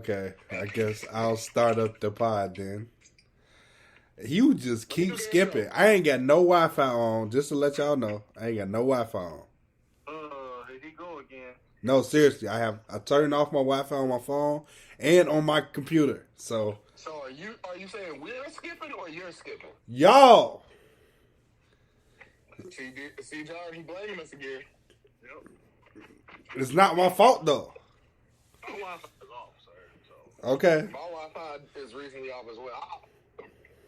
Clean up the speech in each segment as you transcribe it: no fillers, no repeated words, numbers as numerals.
Okay, I guess I'll start up the pod then. You just keep skipping. I ain't got no Wi-Fi on. Just to let y'all know, I ain't got no Wi-Fi on. Here he go again. No, seriously, I turned off my Wi-Fi on my phone and on my computer. So are you saying we're skipping or you're skipping? Y'all. See, John, he blaming us again. Yep. It's not my fault though. My Wi-Fi is off, sir. So. Okay. My Wi-Fi is recently off as well.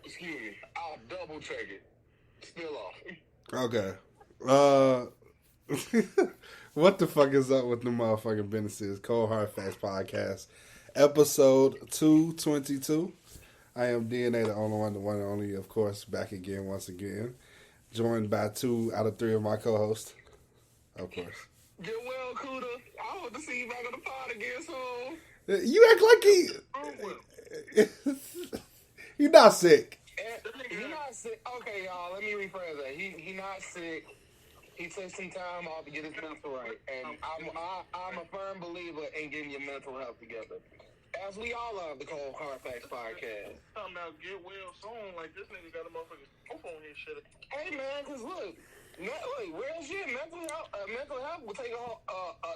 Excuse me. I'll double check it. Still off. Okay. What the fuck is up with the motherfucking businesses? Cold Hard Facts Podcast, episode 222. I am DNA, the only one, the one and only, of course, back again, once again. Joined by 2 out of 3 of my co-hosts, of course. Get well, Kuda. I hope to see you back on the pod again soon. You act like you're not sick. He's not sick. Okay, y'all, let me rephrase that. He not sick. He took some time off to get his mental right. And I'm a firm believer in getting your mental health together. As we all love the Cold Hard Facts Podcast. Talking about get well soon, like this nigga got a motherfucking scope on his shit. Hey man, cause look, real shit, mental health will take a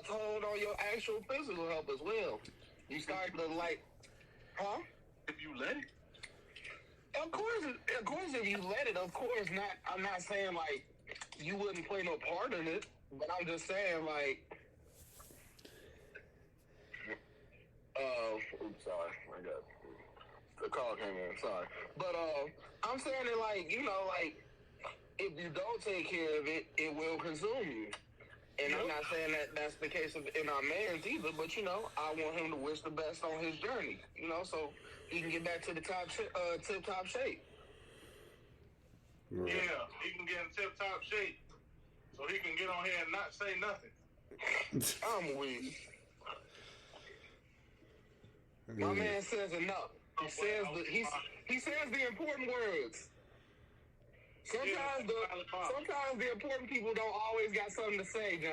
toll on your actual physical health as well. You start to huh? If you let it. Of course, if you let it, of course not. I'm not saying like you wouldn't play no part in it, but I'm just saying like. Oops, sorry, I got the call came in. Sorry, but I'm saying it like like if you don't take care of it, it will consume you. And I'm not saying that that's the case in our man's either, but I want him to wish the best on his journey. So he can get back to the tip-top shape. Right. Yeah, he can get in tip-top shape, so he can get on here and not say nothing. I'm weak. My man says enough. He says the important words. Sometimes the important people don't always got something to say, John.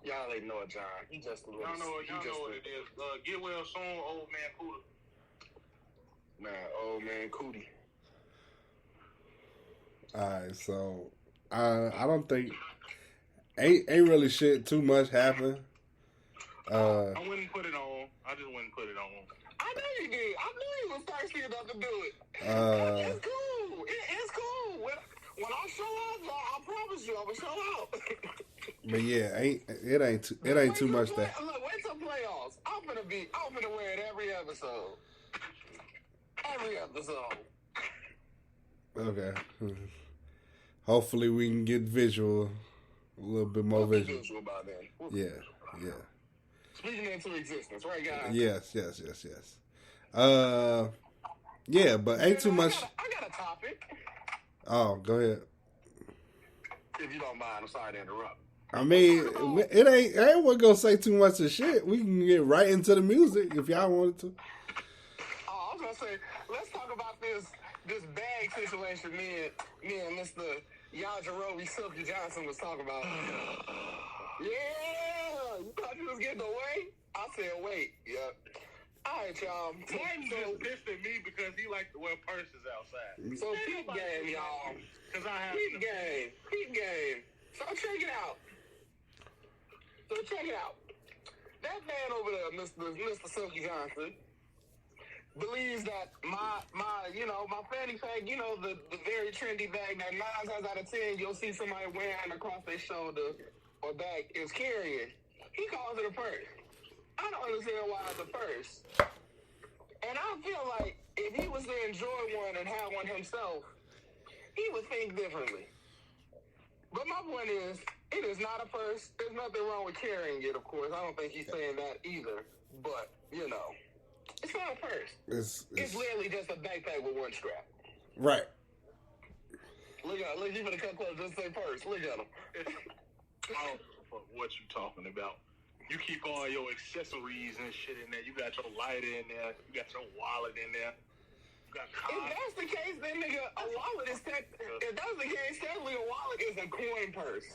Y'all ain't know it, John. He just a little. Y'all know what it is. Get well soon, old man Cootie. Man, old man Cootie. Alright, so I don't think ain't really shit too much happen. I wouldn't put it on. I just wouldn't put it on. I know you did. I knew you was thirsty enough to do it. It's cool. It's cool. When I show up, I promise you, I'm gonna show out. But yeah, it ain't too much that. Look, wait till playoffs. I'm gonna wear it every episode. Every episode. Okay. Hopefully we can get visual, a little bit more visual. By then. Yeah. Speaking into existence, right, guys? Yes. Yeah, but ain't too much. I got a topic. Oh, go ahead. If you don't mind, I'm sorry to interrupt. I mean, I ain't gonna say too much of shit. We can get right into the music if y'all wanted to. Oh, I was gonna say, let's talk about this bag situation me and Mr. Yajirobe Silky Johnson was talking about. Yeah, you thought you was getting away? I said, wait, yeah. All right, y'all. Martin just pissed at me because he likes to wear purses outside. So peep game, y'all. Peep game. So check it out. That man over there, Mr. Silky Johnson, believes that my fanny pack, the very trendy bag that 9 times out of 10 you'll see somebody wearing across their shoulder or back is carrying. He calls it a purse. I don't understand why it's a purse. And I feel like if he was to enjoy one and have one himself, he would think differently. But my point is, it is not a purse. There's nothing wrong with carrying it, of course. I don't think he's saying that either. But, it's not a purse. It's literally just a backpack with one strap. Right. Look, you better come close, just say purse. Look at him. I don't know what you talking about. You keep all your accessories and shit in there. You got your lighter in there. You got your wallet in there. You got cards. If that's the case, then nigga, a wallet is if that's the case, technically a wallet is a coin purse.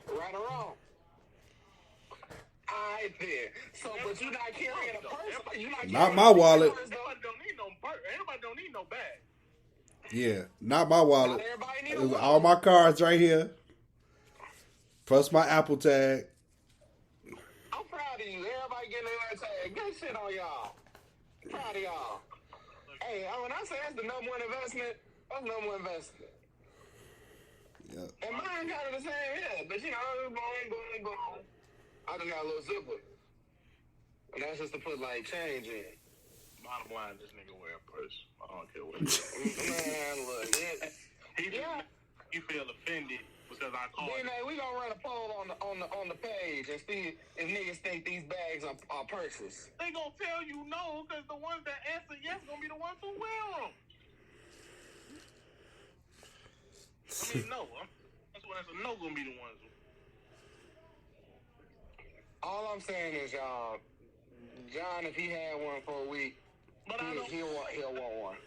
Right or wrong? right there. So, but you're not carrying a purse. You're not Not my wallet. Everybody don't need no purse. Everybody don't need no bag. Yeah, not my wallet. Not everybody need It a was wallet. all my cards right here. Plus my Apple tag. I'm proud of you. Everybody getting their tag. Good shit on y'all. Proud of y'all. Hey, when I say that's the number one investment, that's number one investment. Yeah. And mine kind of the same, yeah. But you know, boom. I just got a little zipper. And that's just to put like change in. Bottom line, this nigga wear a purse. I don't care what. Man, look, You feel offended because I called. DNA, we gonna run a poll on the page and see if niggas think these bags are purses. They gonna tell you no because the ones that answer yes gonna be the ones who wear them. I mean, no. That's what answer no gonna be the ones who. All I'm saying is, y'all, John, if he had one for a week, But he'll want one.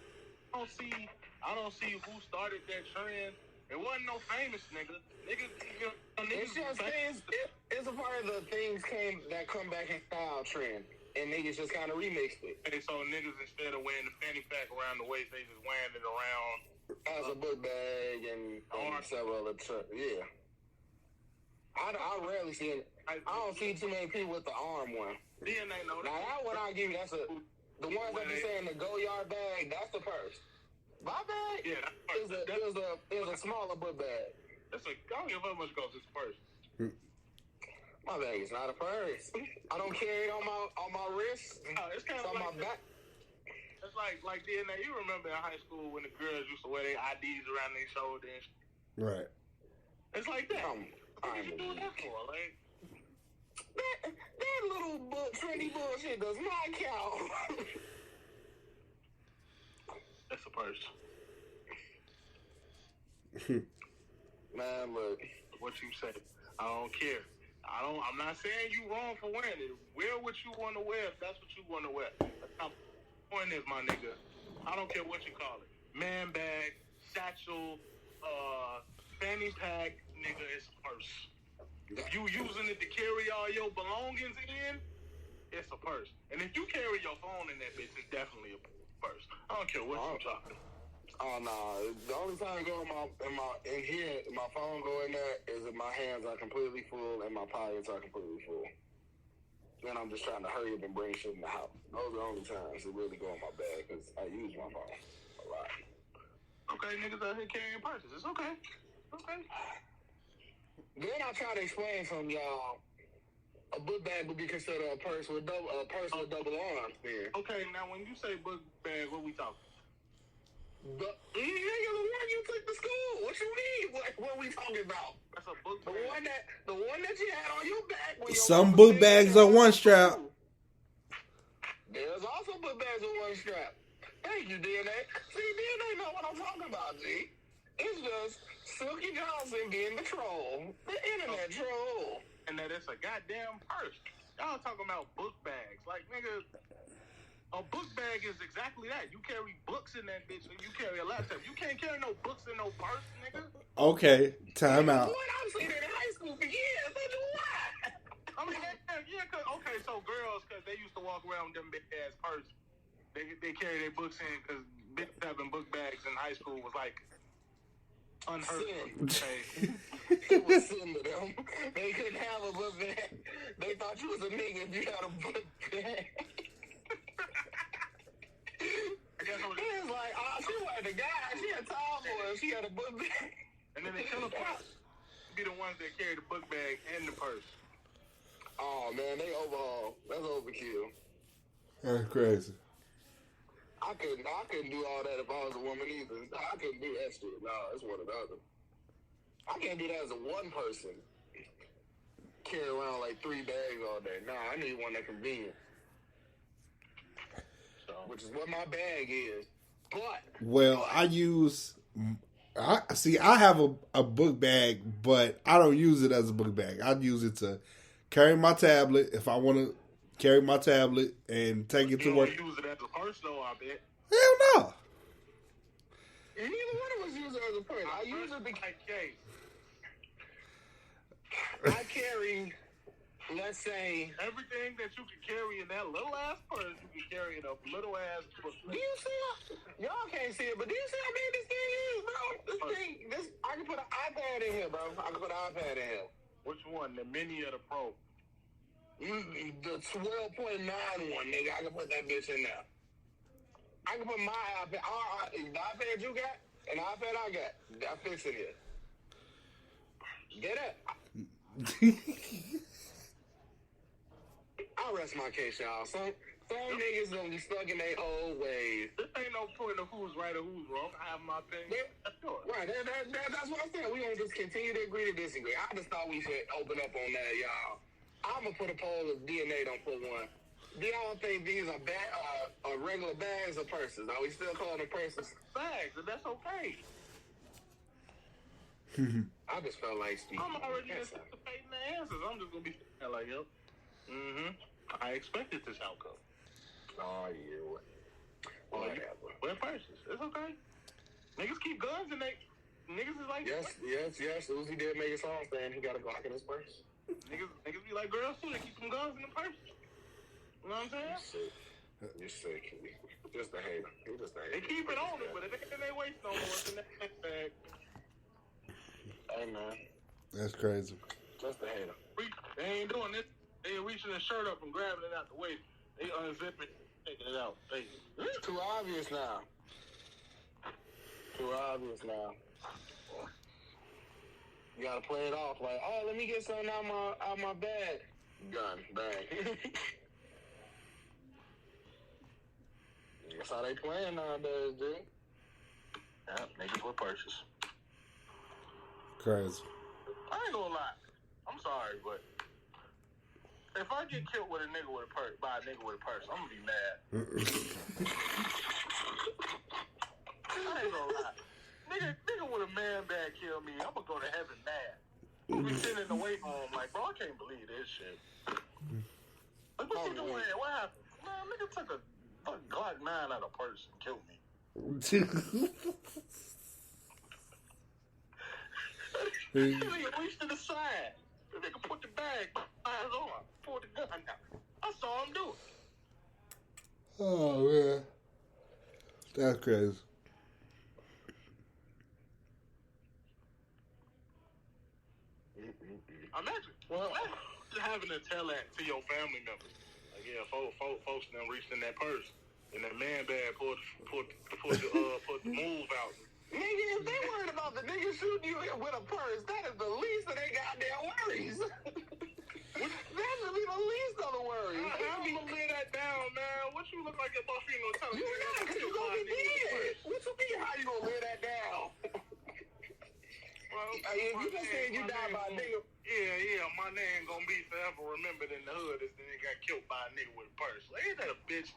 I don't see who started that trend. It wasn't no famous nigga. It's just things. It's a part of the things that come back in style trend, and niggas just kind of remixed it. Hey, so niggas instead of wearing the fanny pack around the waist, they just wearing it around as a book bag and several other yeah. I rarely see it. I don't see too many people with the arm one. DNA know Now that one I'll give you. That's the ones that be saying the go yard bag. That's the purse. My bag is a smaller book bag. I don't give a fuck much goes this purse. My bag is not a purse. I don't carry it on my wrist. It's kind of on like my back. It's like DNA. You remember in high school when the girls used to wear their IDs around their shoulder and shit? Right. It's like that. What you doing that for? Like that little trendy bullshit does not count. That's a purse. Man, look. What you say? I don't care. I'm not saying you wrong for wearing it. Wear what you want to wear if that's what you want to wear. The point is, my nigga, I don't care what you call it. Man bag, satchel, fanny pack, nigga, it's a purse. If you using it to carry all your belongings in, it's a purse. And if you carry your phone in that bitch, it's definitely a purse. I don't care what you're talking. Oh no! The only time I go in here, my phone go in there is if my hands are completely full and my pockets are completely full. Then I'm just trying to hurry up and bring shit in the house. Those are the only times it really go in my bag because I use my phone a lot. Okay, niggas out here carrying purses. It's okay. Okay. Then I try to explain from y'all. A book bag would be considered a purse with double arms. There. Okay, now when you say book bag, what we talking? The one you took to school. What you mean? What we talking about? That's a book bag. The one that you had on your back. When Some book bags are one strap. There's also book bags with one strap. Thank you, DNA. See, DNA know what I'm talking about, G. It's just Silky Johnson being the troll. The internet troll. And that it's a goddamn purse. Y'all talking about book bags. Like, nigga, a book bag is exactly that. You carry books in that bitch and you carry a laptop. You can't carry no books in no purse, nigga. Okay, time out. What I've seen in high school for years. I do what? I mean, okay, so girls, because they used to walk around with them big-ass purse, they carry their books in because having book bags in high school was like unheard of. It was sin to them. They couldn't have a book bag. They thought you was a nigga if you had a book bag. It was like, she wasn't a guy. She a tall boy. She had a book bag. And then they kill the purse. Be the ones that carry the book bag and the purse. Oh man, they overhaul. That's overkill. That's crazy. I couldn't do all that if I was a woman either. I couldn't do that shit. No, it's one or the other. I can't do that as a one person. Carry around like 3 bags all day. Nah, I need one that's convenient. Which is what my bag is. But I have a book bag, but I don't use it as a book bag. I use it to carry my tablet if I want to carry my tablet and take it to work. You use it as a purse, though, I bet. Hell no. And neither one of us use it as a purse. I use it because I carry let's say everything that you can carry in that little ass purse, you can carry in a little ass book. Do you see? Y'all can't see it, but do you see how big this thing is, bro? I can put an iPad in here, bro. I can put an iPad in here. Which one? The mini or the pro? The 12.9 one, nigga. I can put that bitch in there. I can put my iPad. The iPad you got and the iPad I got. I fix it here. Get it? I'll rest my case, y'all. Some niggas gonna be stuck in their old ways. This ain't no point of who's right or who's wrong. I have my opinion. That's yours. Right, that's what I'm saying. We gonna just continue to agree to disagree. I just thought we should open up on that, y'all. I'm gonna put a poll if DNA don't put one. Do y'all think these are regular bags or purses? Are we still calling them purses? Bags, and that's okay. I just felt like Steve. I'm already anticipating the answers. I'm just gonna be like, yep. I expected this outcome. Oh, yeah. Whatever. Wear purses. It's okay. Niggas keep guns and niggas is like... Yes. Uzi did make a song saying he got a Glock in his purse. Niggas be like girls too. They keep some guns in the purse. You know what I'm saying? You're sick. Just a hater. You're just a hater. They keep it on it, but it ain't in their waist no more. It's in that bag. Hey, man. That's crazy. Just a hater. They ain't doing this. They reaching the shirt up and grabbing it out the waist. They unzipping, taking it out. It's too obvious now. You gotta play it off like, oh, let me get something out my bag. Gun, bang. That's how they playing nowadays, dude. Yeah, niggas with purses. Crazy. I ain't gonna lie. I'm sorry, but if I get killed with a nigga with a purse, by a nigga with a purse, I'm gonna be mad. I ain't gonna lie. Nigga with a man bag kill me, I'm gonna go to heaven mad. I'm gonna be sitting in the waiting room like, bro, I can't believe this shit. Like, what you doing? What happened? Man, nigga took a fucking Glock 9 out of a purse and killed me. Nigga reached to the side. The nigga put the bag behind his arm, pulled the gun out. I saw him do it. Oh, man. That's crazy. Imagine having to tell that to your family members. Like, yeah, folks done reached in that purse, and that man bag pulled the move out. Nigga, if they worried about the nigga shooting you with a purse, that is the least of their goddamn worries. That should be the least of the worries. How you gonna lay that down, man? What you look like your boyfriend gonna tell you? You're not, because you're gonna be dead. What you mean, how you gonna lay that down? Well, if you just said you died by a nigga. Yeah, my name gonna be forever remembered in the hood as the nigga got killed by a nigga with a purse. Like, ain't that a bitch?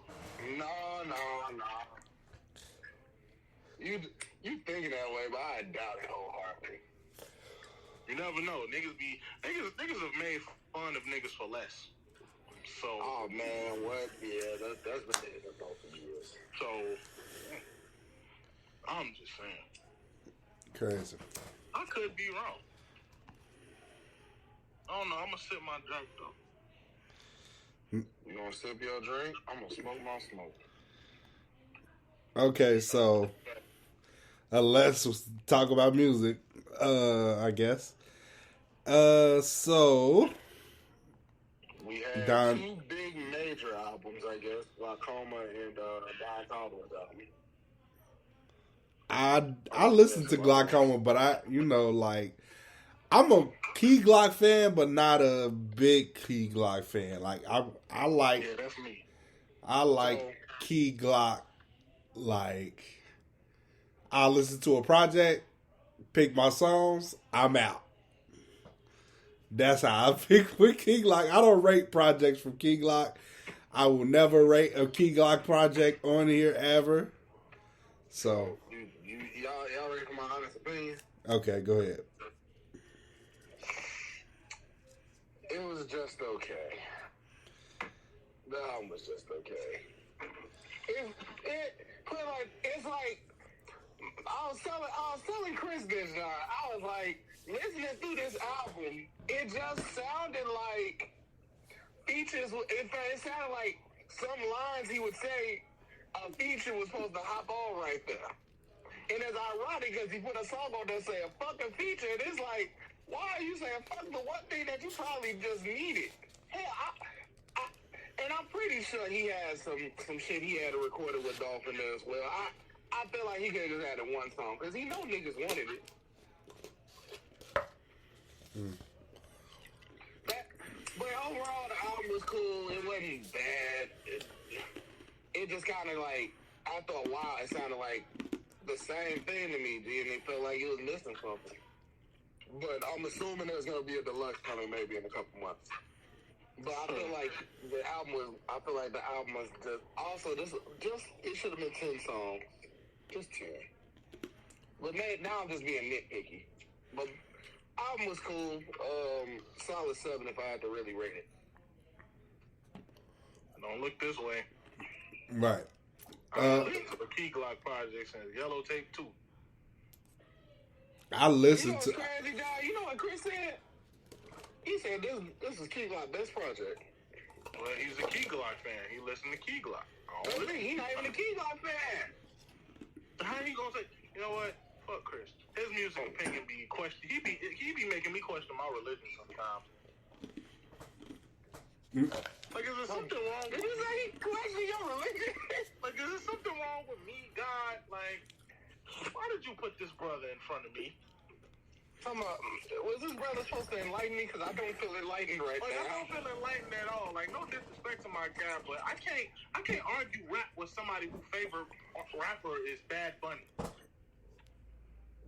No. You thinking that way, but I doubt it wholeheartedly. You never know. Niggas have made fun of niggas for less. So. Oh man, what? Yeah, that's been it for both of years. So, I'm just saying. Crazy. I could be wrong. I don't know. I'm gonna sip my drink though. You gonna sip your drink? I'm gonna smoke my smoke. Okay, so let's talk about music. I guess. So we had two big major albums, I guess, Glaucoma and Don Toliver's album. I listened to Glaucoma, but I'm a Key Glock fan, but not a big Key Glock fan. Like I like. Yeah, that's me. I like Key Glock. Like, I listen to a project, pick my songs, I'm out. That's how I pick with Key Glock. I don't rate projects from Key Glock. I will never rate a Key Glock project on here ever. So y'all ready for my honest opinion? Okay, go ahead. It was just okay. The album was just okay. It's like I was telling Chris this, John. I was like, listening through this album, it just sounded like features. It sounded like some lines he would say. A feature was supposed to hop on right there, and it's ironic because he put a song on there saying "fucking feature," and it's like, why are you saying fuck the one thing that you probably just needed? Hell, and I'm pretty sure he had some shit he had to record it with Dolphin there as well. I feel like he could have just had it one song because he know niggas wanted it. But overall, the album was cool. It wasn't bad. It just kind of like, after a while, it sounded like the same thing to me, and it felt like it was missing something. But I'm assuming there's going to be a deluxe coming maybe in a couple months. But I feel like the album was just, also, it should have been 10 songs. Just 10. But now I'm just being nitpicky. But album was cool. Solid 7 if I had to really rate it. Don't look this way. Right. The Key Glock project since Yellow Tape 2. I listened to. You know what's crazy, dog? You know what Chris said? He said this is Key Glock's best project. Well, he's a Key Glock fan. He listened to Key Glock. He's not even a Key Glock fan. How he gonna say? You know what? Fuck Chris. His music opinion be questioned. He be making me question my religion sometimes. Like, is there something wrong? Did you say he questioned your religion? Like, is there something wrong with me, God? Like, why did you put this brother in front of me? Was this brother supposed to enlighten me? Because I don't feel enlightened right Like, now. I don't feel enlightened at all. Like, no disrespect to my guy, but I can't argue rap with somebody whose favorite rapper is Bad Bunny.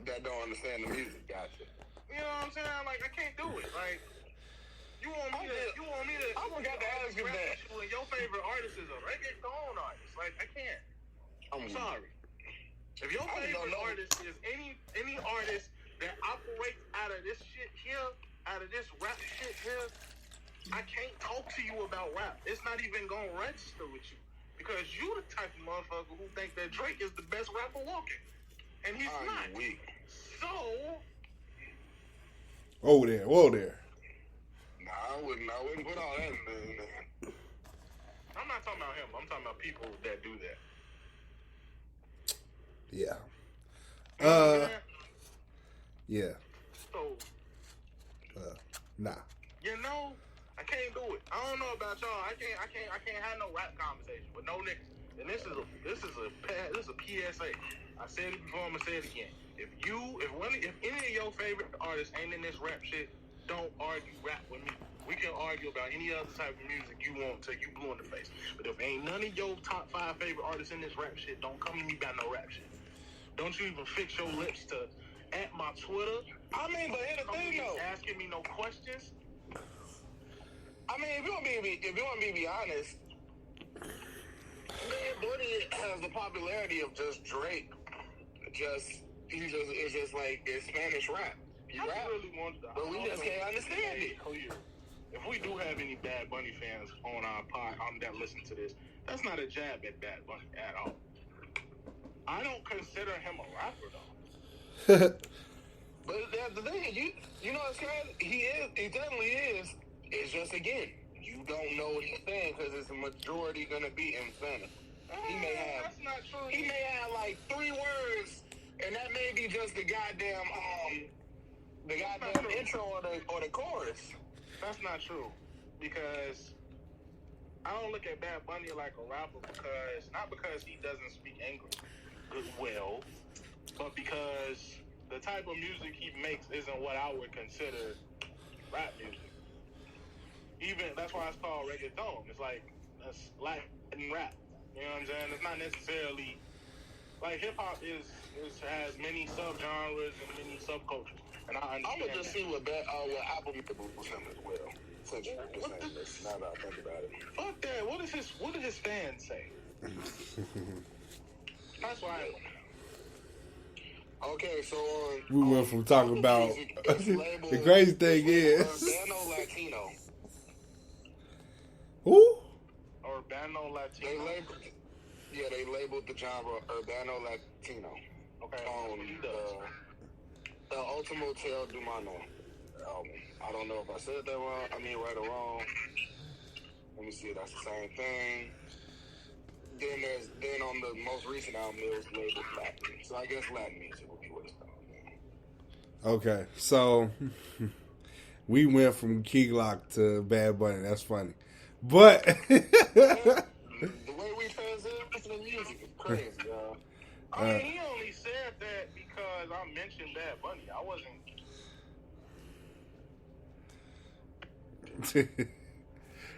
That don't understand the music, gotcha. You know what I'm saying? Like, I can't do it. Like, you want me to I forgot to ask you that. When your favorite artist is a reggaeton artist. Like, I can't. I'm sorry. If your favorite artist is any artist that operates out of this shit here, out of this rap shit here, I can't talk to you about rap. It's not even gonna register with you. Because you the type of motherfucker who think that Drake is the best rapper walking. And he's not. Weak. So Whoa there. Nah, I wouldn't put all that in there. I'm not talking about him. I'm talking about people that do that. Yeah. Yeah. So, nah. you know, I can't do it. I don't know about y'all. I can't have no rap conversation with no niggas. And this is a PSA. I said it before. I'm gonna say it again. If any of your favorite artists ain't in this rap shit, don't argue rap with me. We can argue about any other type of music you want till you blue in the face. But if ain't none of your top 5 favorite artists in this rap shit, don't come to me about no rap shit. Don't you even fix your lips to at my Twitter. I mean, but here's the thing though. Asking me no questions. I mean, if you want me to be honest, Bad Bunny has the popularity of just Drake. It's just like it's Spanish rap. You rap, really want to, but we just can't understand it. Clear. If we do have any Bad Bunny fans on our pod that listen to this, that's not a jab at Bad Bunny at all. I don't consider him a rapper though. But that's the thing. You know what's crazy? He definitely is. It's just again, you don't know what he's saying because it's a majority gonna be in Spanish. That's not true. He may have like 3 words, and that may be just the goddamn intro or the chorus. That's not true, because I don't look at Bad Bunny like a rapper not because he doesn't speak English well, but because the type of music he makes isn't what I would consider rap music. Even that's why it's called reggaeton. It's like it's Latin rap. You know what I'm saying? It's not necessarily like hip hop has many subgenres and many subcultures. And I understand. I would just see what Apple Music was him as well. Since you're saying this, now that I think about it. Fuck that. What did his fans say? That's why. Okay, so we went from talking about the crazy thing is Urbano Latino. Who? Urbano Latino. They labeled the genre Urbano Latino. Okay. The Ultimo Hotel du Mano album. I don't know if I said that wrong. I mean, right or wrong. me see. That's the same thing. Then on the most recent album, it was labeled Latin. So I guess Latin music would be what it's called. Okay, so we went from Key Glock to Bad Bunny. That's funny, but The way we transition to music is crazy, y'all. I mean, he only said that because I mentioned Bad Bunny. I wasn't.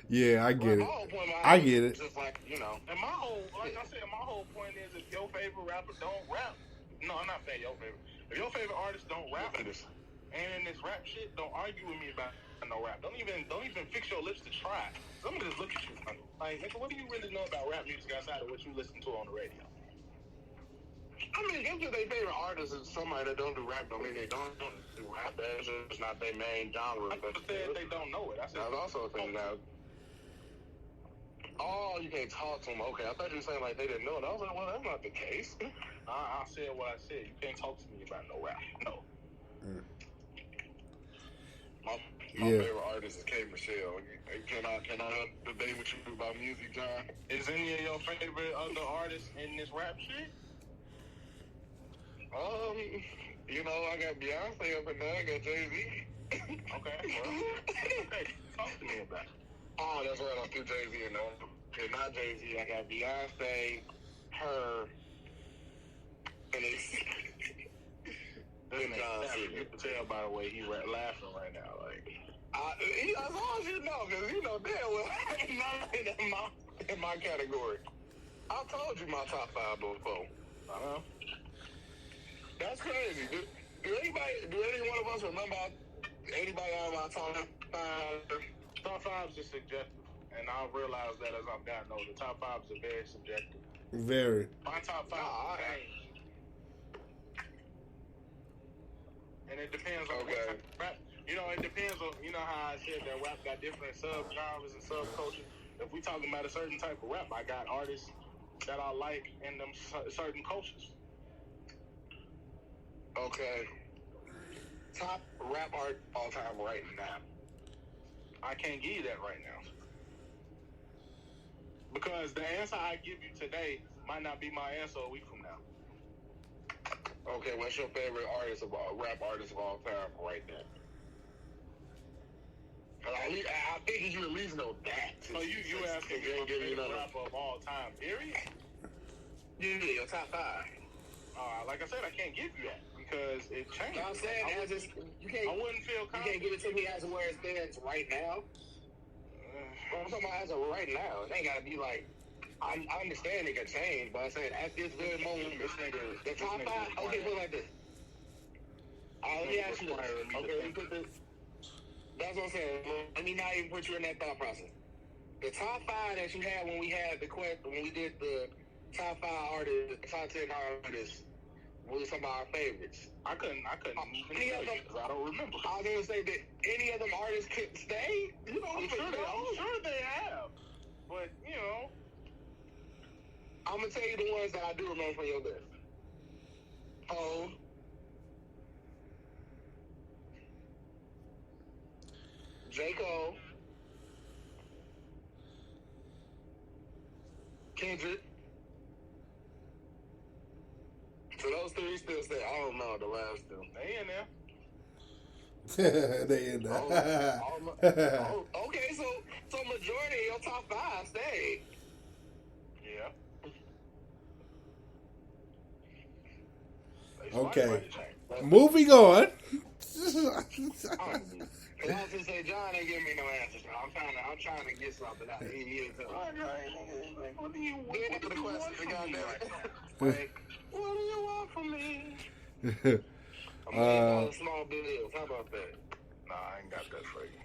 yeah, I get My it. whole point I get it. Just like, And my whole, like I said, my whole point is if your favorite rapper don't rap, no, I'm not saying your favorite. If your favorite artist don't rap and in this rap shit, don't argue with me about no rap. Don't even fix your lips to try. I'm gonna just look at you. Like, nigga, what do you really know about rap music outside of what you listen to on the radio? I mean, if their favorite artist is somebody that don't do rap, don't mean they don't do rap. That's just not their main genre. I said they don't know it. I said That's also a thing now. Oh, you can't talk to them. Okay, I thought you were saying like they didn't know it. I was like, well, that's not the case. I said what I said. You can't talk to me about no rap. No. My Yeah. favorite artist is K. Michelle. Can I debate with you about music, John? Is any of your favorite other artists in this rap shit? I got Beyonce up in there. I got Jay-Z. Okay, well, okay, talk to me about it. Oh, that's right. I threw Jay-Z in there. Okay, not Jay-Z. I got Beyonce, her, and it's John Cena. You can tell by the way he laughing right now. Like, as long as you know, because you know damn well ain't nothing in my category. I told you my top 5 before. That's crazy. Do any one of us remember anybody on my top 5? Top 5 is subjective, and I've realized that as I've gotten older. Top 5s are very subjective. Very. My top 5 changed. And it depends on what type of rap. It depends on, how I said that rap got different sub-genres and sub-cultures. If we talking about a certain type of rap, I got artists that I like in them certain cultures. Okay. Top rap art all time right now. I can't give you that right now. Because the answer I give you today might not be my answer a week from now. Okay, what's your favorite rap artist of all time right now? I figured you at least know that. So you asking me my favorite rapper of all time, period? Yeah, your top 5. Like I said, I can't give you that because it changed. I'm saying I wouldn't feel confident. You can't give it to me as where it stands right now. I'm talking about as of right now. It ain't gotta be like. I understand it can change, but I'm saying at this very moment, the top 5. Okay, put it like this. Let me ask you this. Okay, let me put this. That's what I'm saying. Let me not even put you in that thought process. The top 5 that you had when we had the question, when we did the top 5 artists, top 10 artists, was some of our favorites. I couldn't even tell you because I don't remember. I was gonna say that any of them artists could stay. I'm sure they have, but I'm gonna tell you the ones that I do remember from your list. Hov, J. Cole, Kendrick. So those 3 still stay. I don't know the last 2. They in there. They in there. Okay, so majority of your top 5 stayed. Yeah. Okay. Moving on. I was gonna say John ain't giving me no answers. I'm trying to get something out of here. What do you want? Answer the question, goddamn. What do you want from me? I'm gonna small bills. How about that? Nah, I ain't got that for you.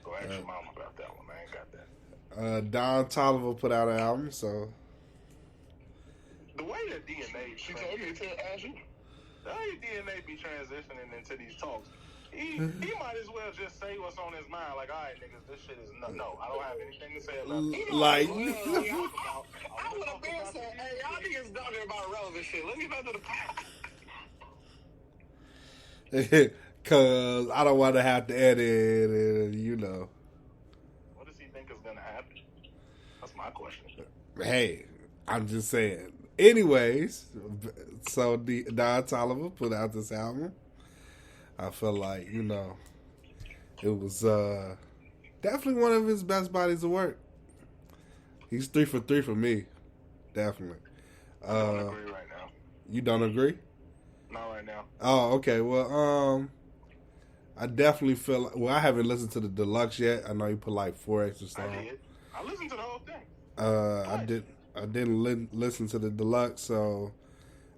Go ask your mama about that one. I ain't got that. Don Toliver put out an album, so. The way that DNA, she told me to ask you. The way DNA be transitioning into these talks, he might as well just say what's on his mind. Like, all right, niggas, this shit is no. I don't have anything to say about it. Like, I would have been saying, hey, y'all niggas talking about relevant shit. Let's get back to the past. Cause I don't want to have to edit, and What does he think think is gonna happen? That's my question. Hey, I'm just saying. Anyways, so Don Toliver put out this album. I feel like, it was definitely one of his best bodies of work. He's 3 for 3 for me. Definitely. I don't agree right now. You don't agree? Not right now. Oh, okay. Well, I definitely feel like, I haven't listened to the deluxe yet. I know you put like 4 extra songs. I did. I listened to the whole thing. I didn't listen to the deluxe, so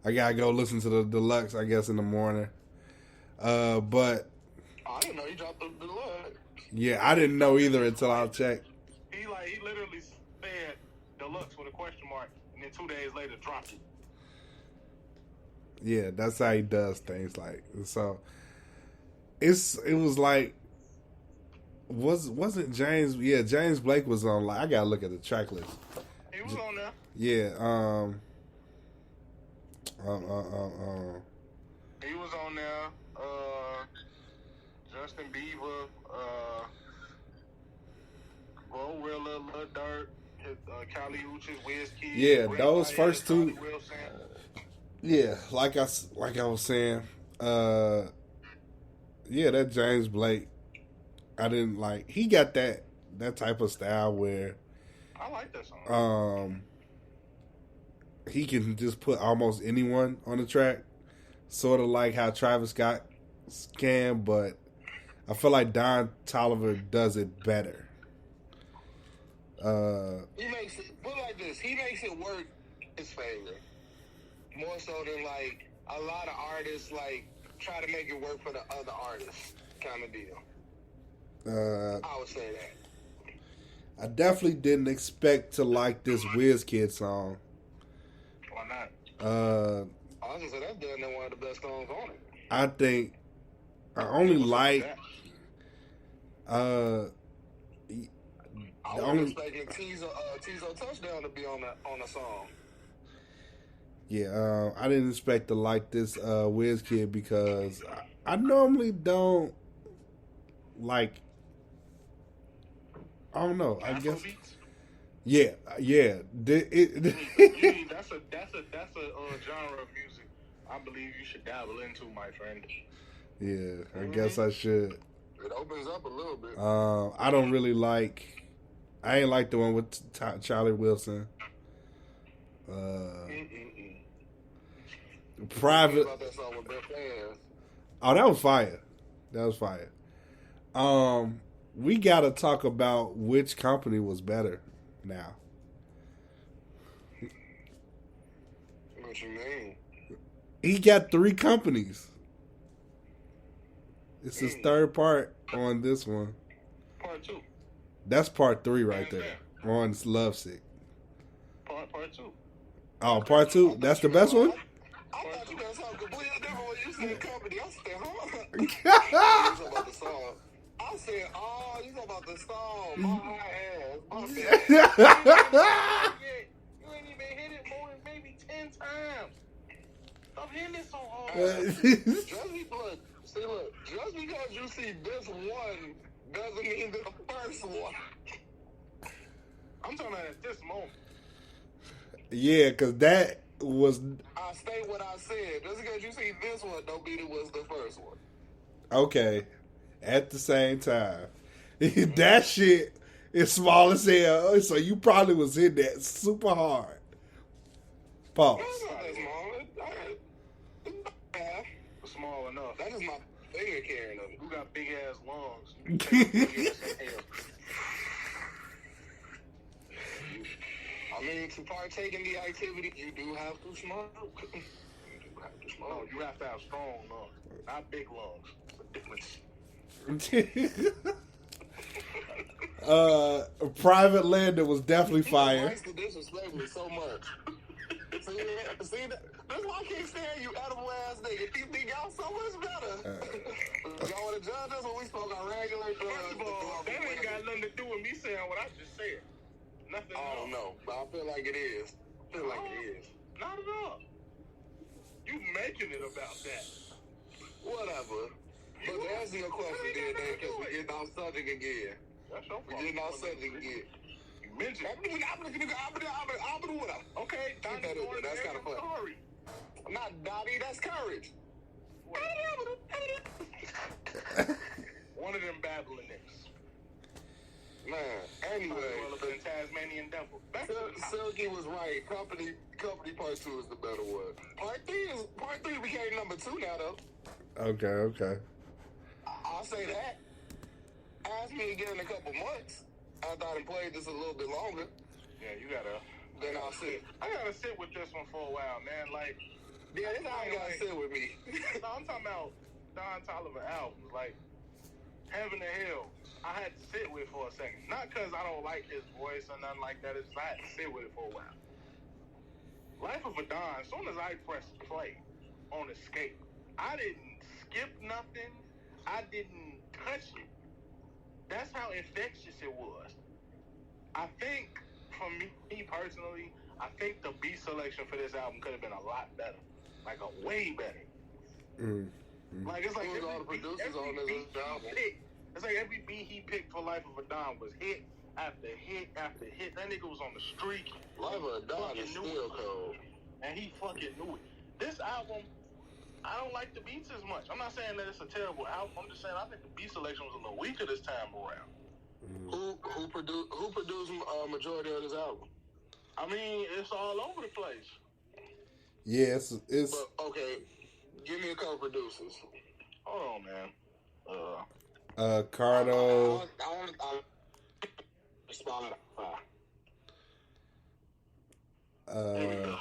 I gotta go listen to the deluxe, I guess, in the morning. But I didn't know you dropped the deluxe. yeah, I didn't know either until I checked. He literally said deluxe with a question mark, and then 2 days later dropped it. Yeah, that's how he does things. Like, so it was like, wasn't James? Yeah, James Blake was on. Like, I gotta look at the track list. He was on there. Yeah. He was on there. Justin Bieber, Glorilla, Lil Durk, Kali Uchis, Wizkid. Yeah, Rick those Baez, first two. Tommy Wilson. Yeah, like I was saying. Yeah, that James Blake. I didn't like. He got that type of style where. I like that song. He can just put almost anyone on the track, sort of like how Travis Scott can, but I feel like Don Toliver does it better. He makes it, put it like this, he makes it work his favor. More so than like a lot of artists like try to make it work for the other artists kind of deal. I would say that. I definitely didn't expect to like this Wizkid song. Why not? I was gonna say that's definitely one of the best songs on it. I think I only like. I was expecting Tizo Touchdown to be on the song. Yeah, I didn't expect to like this Wizkid because I normally don't like. I don't know. I guess. Yeah. That's a genre of music I believe you should dabble into, my friend. Yeah, I guess I should. It opens up a little bit. I don't really like. I ain't like the one with Charlie Wilson. Private. About that song with Beth Ann. Oh, that was fire. That was fire. We got to talk about which company was better now. What you mean? He got 3 companies. It's his third part on this one. Part 2. That's part 3 right there. On Lovesick. Part 2. Oh, part 2? That's the best one? I thought you got something completely different when you said company. I said, huh? You about the song. I said, oh, you talking about the song. My ass. My bad. You ain't even hit it more than maybe 10 times. Stop hitting it so hard. Just because you see this one doesn't mean the first one. I'm talking about at this moment. Yeah, because that was... I state what I said. Just because you see this one don't mean it was the first one. Okay. At the same time. That shit is small as hell, so you probably was hitting that super hard. Pause. That's not that small. Small enough. That is my finger carrying of it. You got big ass lungs. You can't get some air. I mean, to partake in the activity, you do have to smoke. No, you have to have strong lungs, not big lungs. It's a difference. Private Lander was definitely fire. He likes to disrespect me so much. See that? That's why I can't stand you edible ass nigga. You think y'all so much better. Y'all want to judge us when we spoke on regular drugs? First of all, that ain't got nothing to do with me saying what I just said. Nothing I don't know, but I feel like it is. Not at all. You making it about that. Whatever. But to answer your question, because we get off subject again. That's your We fault. getting our subject again. You mentioned. Okay, Donnie, That's kind of fun. Sorry. Not Dottie, that's courage. One of them babbling nicks. Man, anyway. Well, in Tasmanian devil. Back to the topic. Silky was right. Company part 2 is the better one. Part 3 became number 2 now though. Okay. I'll say that. Ask me again in a couple months after I played this a little bit longer. Yeah, you gotta. Then I'll sit. I gotta sit with this one for a while, man. Like, Yeah, this how you gotta sit with me. no, I'm talking about Don Toliver albums, like Heaven and Hell. I had to sit with for a second, not because I don't like his voice or nothing like that. It's just I had to sit with it for a while. Life of a Don. As soon as I pressed play on Escape, I didn't skip nothing. I didn't touch it. That's how infectious it was. I think, for me personally, I think the beat selection for this album could have been a lot better. Like, a way better. Like, it's like all the producers on this album. It's like every beat he picked for Life of a Don was hit after hit after hit. That nigga was on the streak. Life of a Don is still cold. And he fucking knew it. This album, I don't like the beats as much. I'm not saying that it's a terrible album. I'm just saying I think the beat selection was a little weaker this time around. Who produced majority of this album? I mean, it's all over the place. Yeah, it's But, okay, give me a couple producers. Hold on, man. Cardo. I Spotify. Here we go.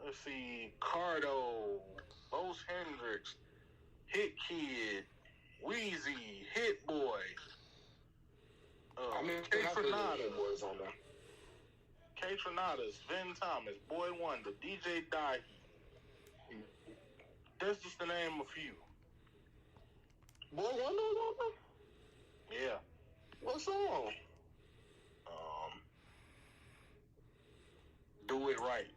Let's see. Cardo, Los Hendrix, Hit Kid, Wheezy, Hit Boy. K Tronada. Boys on there. K Tronadas, Vin Thomas, Boy Wonder, DJ Dahi. That's just to name a few. Boy Wonder on there? Yeah. What song? Do It Right.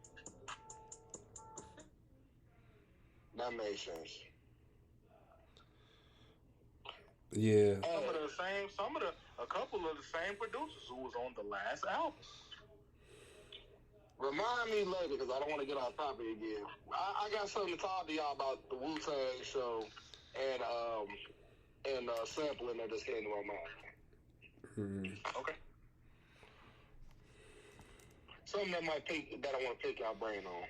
That makes sense. Yeah. A couple of the same producers who was on the last album. Remind me later because I don't want to get off topic again. I got something to talk to y'all about the Wu-Tang show and sampling that just came to my mind. Okay. Something that I want to pick y'all brain on.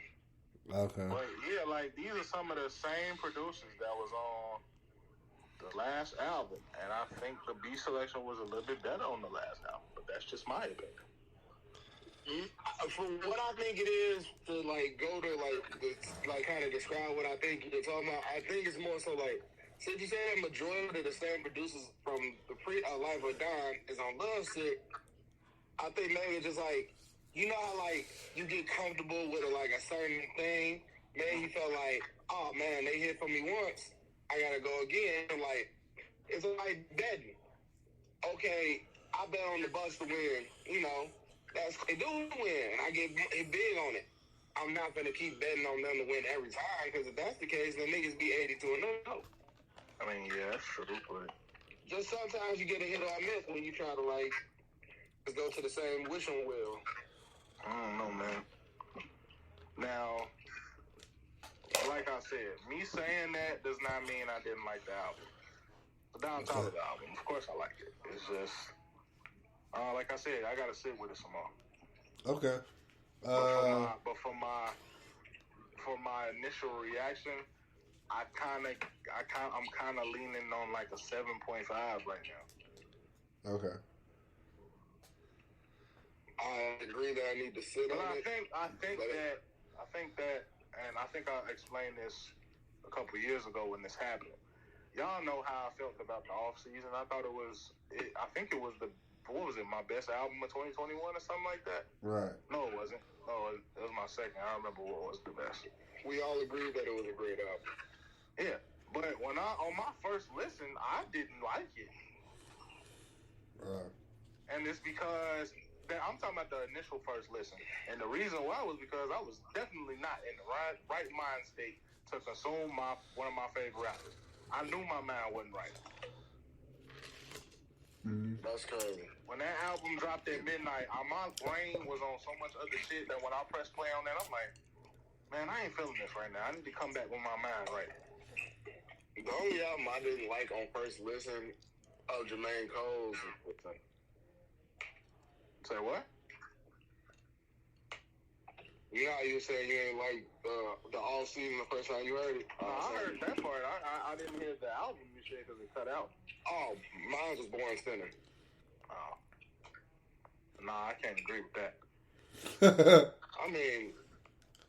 Okay. But yeah, like these are some of the same producers that was on the last album, and I think the beat selection was a little bit better on the last album. But that's just my opinion. From what I think it is to go to kind of describe what I think you're talking about, I think it's more so since you say that majority of the same producers from the Life of Don is on Love Sick, I think maybe just you know how you get comfortable with a certain thing, maybe you felt oh man, they hit for me once, I gotta go again. It's like betting. Okay, I bet on the Bucks to win, they do win, and I get big on it. I'm not going to keep betting on them to win every time, because if that's the case, then niggas be 82-0. I mean, yeah, that's true, but just sometimes you get a hit or a miss when you try to, just go to the same wishing well. I don't know, man. Now, like I said, me saying that does not mean I didn't like the album. The Don Toliver album, of course I liked it. It's just... like I said, I gotta sit with it some more. Okay. But for my initial reaction, I'm kind of leaning on a 7.5 right now. Okay. I agree that I need to sit But on I think that, and I think I explained this a couple years ago when this happened. Y'all know how I felt about the off season. I thought I think it was my best album of 2021 or something like that? Right. No, it wasn't. No, it was my second. I don't remember what was the best. We all agreed that it was a great album. Yeah, but on my first listen, I didn't like it. Right. And it's because I'm talking about the initial first listen. And the reason why was because I was definitely not in the right mind state to consume one of my favorite rappers. I knew my mind wasn't right. That's crazy. When that album dropped at midnight, my brain was on so much other shit that when I pressed play on that, I'm like, man, I ain't feeling this right now. I need to come back with my mind right. The only album I didn't like on first listen of Jermaine Cole's. Say what? You know how you were saying you ain't like the all season the first time you heard it? No, I heard that part. I didn't hear the album you said because it cut out. Oh, mine was Born Sinner. Oh. Nah, I can't agree with that. I mean,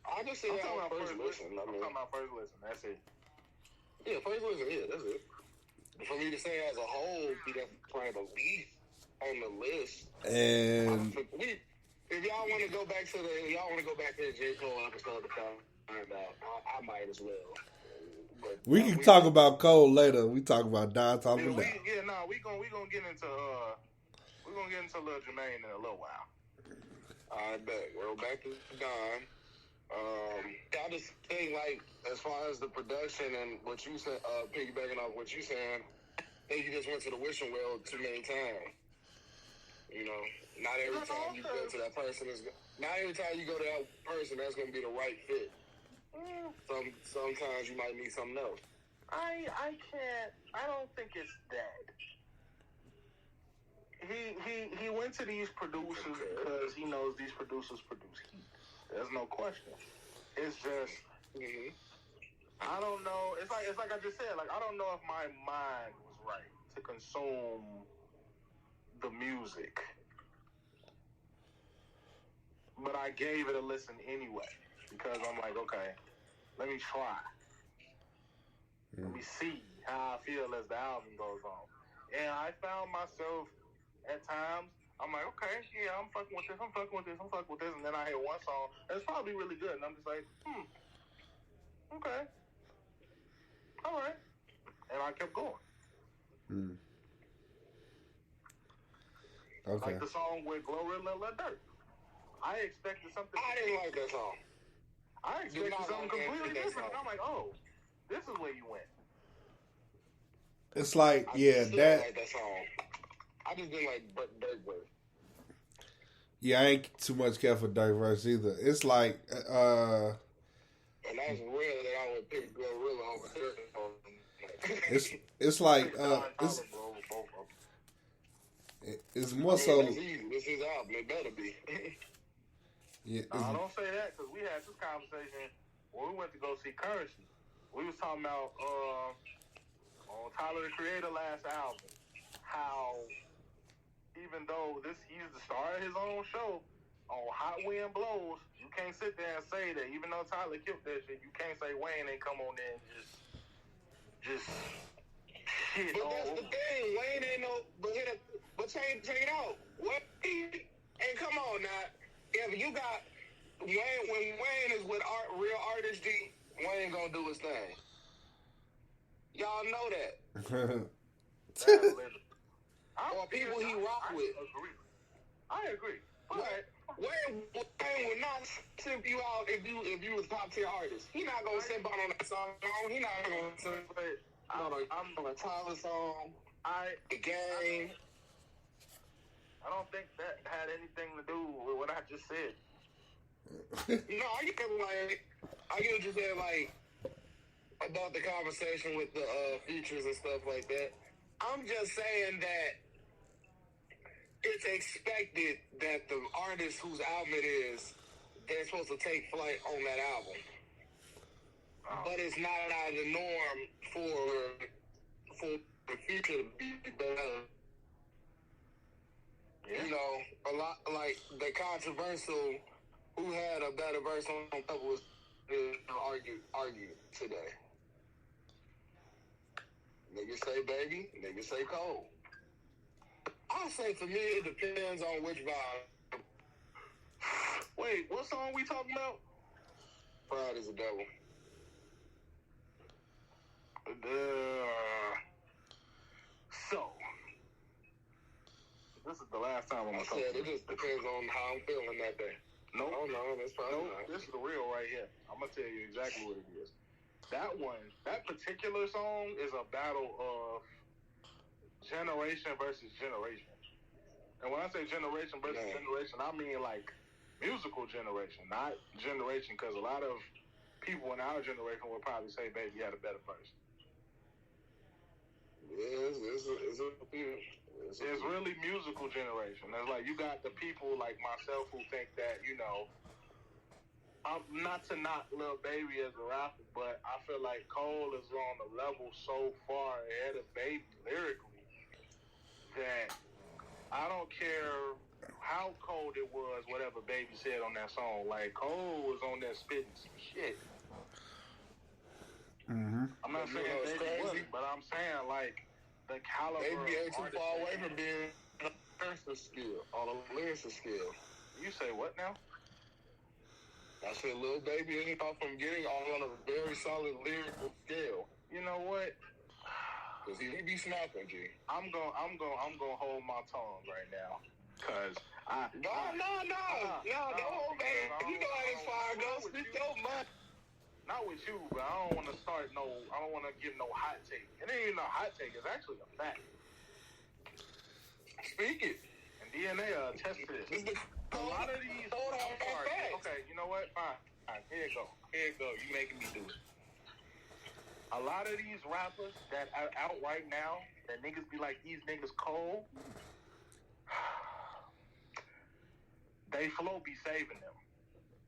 I just said that on first listen. I'm talking about first listen. That's it. Yeah, first listen. Yeah, that's it. For me to say as a whole, that's probably the least on the list. And if y'all want to go back to the J. Cole episode to find out, I might as well. But we can talk about Cole later. We talk about Don talking about. We gonna get into Lil Jermaine in a little while. I bet. Well, back to Don. I just think, like, as far as the production and what you said, piggybacking off what you saying, I think you just went to the wishing well too many times. You know, not every time you go to that person not every time you go to that person that's gonna be the right fit. Sometimes you might need something else. I don't think it's that. He went to these producers because he knows these producers produce heat. There's no question. It's just I don't know. It's like I just said. Like, I don't know if my mind was right to consume the music, but I gave it a listen anyway because I'm like, okay, let me try. Let me see how I feel as the album goes on. And I found myself at times, I'm like, okay, yeah, I'm fucking with this, and then I hear one song that's probably really good, and I'm just like, okay, all right, and I kept going. Okay. Like the song with Glorilla Lil Durk. I expected something. I didn't like that song. I expected something completely different. I'm like, oh, this is where you went. It's like, I didn't like that song. I just didn't like Durk verse. Yeah, I ain't too much care for Durk verse either. It's like, and that's rare that I would pick Glorilla over Durk. it's like, it's more so. That's easy. This is album. It better be. Yeah, I don't say that because we had this conversation when we went to go see Currency. We was talking about on Tyler the Creator last album, how even though he's the star of his own show, on Hot Wind Blows, you can't sit there and say that even though Tyler killed that shit, you can't say Wayne ain't come on there and just shit. But that's the thing, Wayne ain't no. But check it out. Wayne, and come on now, if you got Wayne, when Wayne is with real artistry, Wayne gonna do his thing. Y'all know that. Or people he rock with. I agree. But Wayne would not simp you out if you was top tier artist. He not gonna simp out on that song. He not gonna simp out on a Tyler song. The Game. I don't think that had anything to do with what I just said. No, I get what you said, like, about the conversation with the features and stuff like that. I'm just saying that it's expected that the artist whose album it is, they're supposed to take flight on that album. But it's not out of the norm for the feature to be better. Yeah. You know, a lot like the controversial who had a better verse on top was argue today. Niggas say Baby, niggas say Cole. I say for me it depends on which vibe. Wait, what song we talking about? Pride is a Devil. So this is the last time I'm gonna talk. It just depends on how I'm feeling that day. No, that's probably not. This is the real right here. I'm gonna tell you exactly what it is. that particular song is a battle of generation versus generation. And when I say generation versus generation, I mean like musical generation, not generation, because a lot of people in our generation would probably say Baby had a better verse. It's really musical generation. It's like you got the people like myself who think that, you know, I'm not to knock Lil Baby as a rapper, but I feel like Cole is on a level so far ahead of Baby lyrically that I don't care how cold it was, whatever Baby said on that song. Like, Cole was on there spitting some shit. Mm-hmm. I'm not saying Baby wasn't, but I'm saying, like, the caliber Baby ain't too of far away from being on a lyricist skill. You say what now? I said, Lil Baby ain't far from getting on a very solid lyrical scale. You know what? Cause he be snapping, G. I'm gonna hold my tongue right now, cause don't hold back. You know how this fire goes. Speak your mind. Not with you, but I don't want to start I don't want to give no hot take. It ain't even a hot take. It's actually a fact. Speak it. And DNA attest to this. A lot of these. Okay, you know what? Fine. Here you go. You making me do it. A lot of these rappers that are out right now, that niggas be like, these niggas cold, they flow be saving them.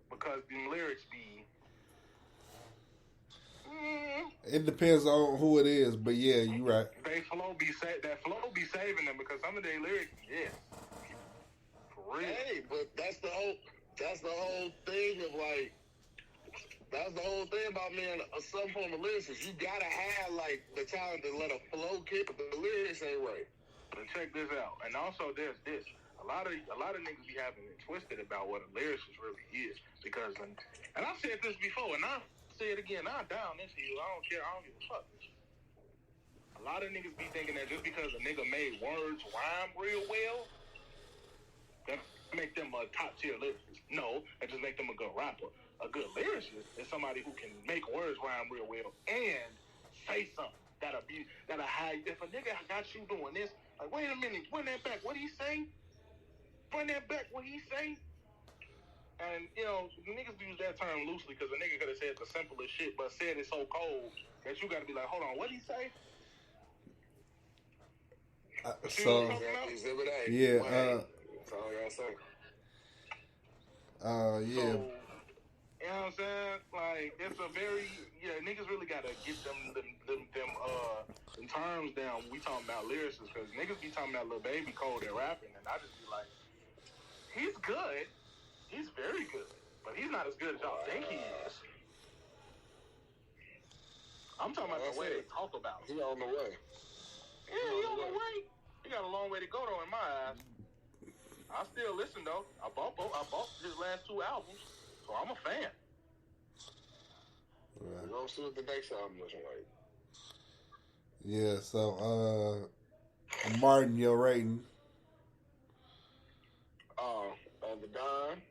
Because them lyrics be... It depends on who it is, but yeah, you right. That flow be saving them because some of their lyrics, yeah. For real. Hey, but that's the whole thing of like, that's the whole thing about being some form of lyricist. You gotta have like the talent to let a flow kick, but the lyrics ain't right. But check this out. And also there's this. A lot of niggas be having it twisted about what a lyricist really is. Because and I've said this before and I'll say it again, I'm down this hill. I don't care, I don't give a fuck. A lot of niggas be thinking that just because a nigga made words rhyme real well, that make them a top tier lyricist. No, that just make them a good rapper. A good lyricist is somebody who can make words rhyme real well and say something that'll hide. If a nigga got you doing this, like, wait a minute, run that back. What did he say? Run that back. What he say? And you know, niggas use that term loosely because a nigga could have said the simplest shit, but said it so cold that you got to be like, hold on, what did he say? Yeah. That's all I gotta say. Yeah. So, you know what I'm saying? Like, it's a very, niggas really gotta get them terms down when we talking about lyricists, because niggas be talking about Lil Baby cold at rapping, and I just be like, he's good. He's very good. But he's not as good as y'all think he is. I'm talking about the way they talk about him. He on the way. Yeah, he on the way. He got a long way to go, though, in my eyes. I still listen, though. I bought his last 2 albums. So I'm a fan. Right. We're gonna see what the next album looking like. Yeah, so Martin, your rating. On the Don,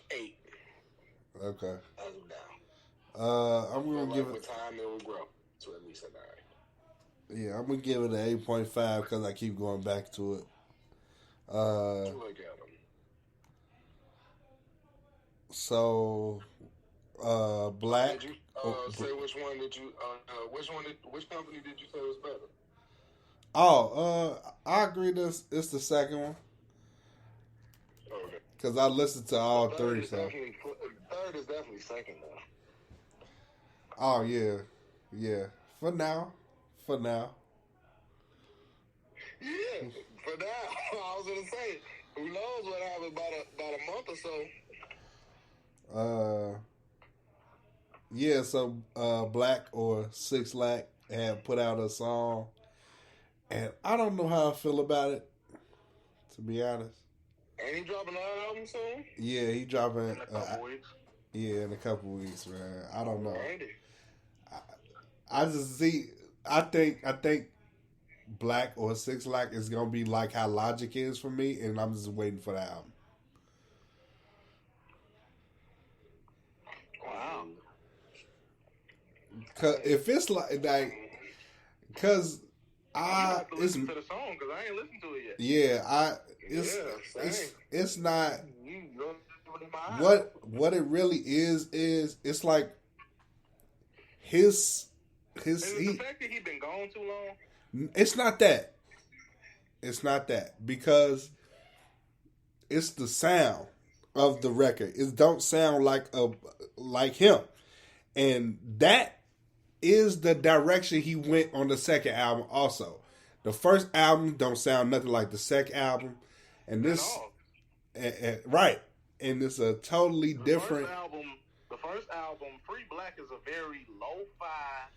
8. Okay. As of now. I'm gonna give it. With time, it will grow to at least a 9. Yeah, I'm gonna give it an 8.5 because I keep going back to it. Look at them. So, Black. Did you say which one did you? Which company did you say was better? I agree. It's the second one. Okay. Because I listened to all Third 3. is So. Third is definitely second though. Oh yeah. For now. Yeah. For now, I was gonna say, who knows what happens about a month or so. Yeah, so Black or 6 Lack had put out a song, and I don't know how I feel about it, to be honest. Ain't he dropping another album soon? Yeah, he dropping In a couple weeks. Yeah, in a couple weeks, man. I don't know. Randy. I just see. I think Black or 6 Lack is gonna be like how Logic is for me, and I'm just waiting for the album. Wow. Cause if it's cause You have to listen to the song because I ain't listened to it yet. it's not You know my eye. what it really is it's like his Is it the fact that he been gone too long? it's not that. It's not that because it's the sound of the record. It don't sound like him. And that is the direction he went on the second album also. The first album don't sound nothing like the second album. And this right. And it's a totally different The first album, Free Black, is a very lo-fi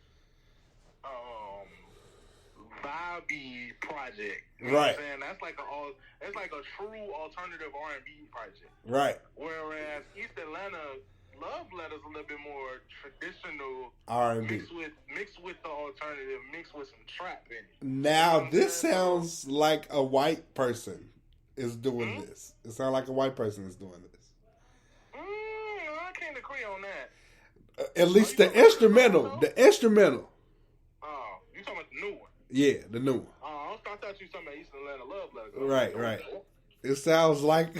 vibey project. You know what I'm saying? That's like a true alternative R&B project. Right. Whereas East Atlanta Love Letters a little bit more traditional R&B. Mixed with the alternative, mixed with some trap in it. Now this sounds like a white person is doing this. It sounds like a white person is doing this. I can't agree on that. At least the instrumental. The instrumental. Oh, you talking about the new one? Yeah, the new one. I thought you were talking about East Atlanta Love Letters. Right. It sounds like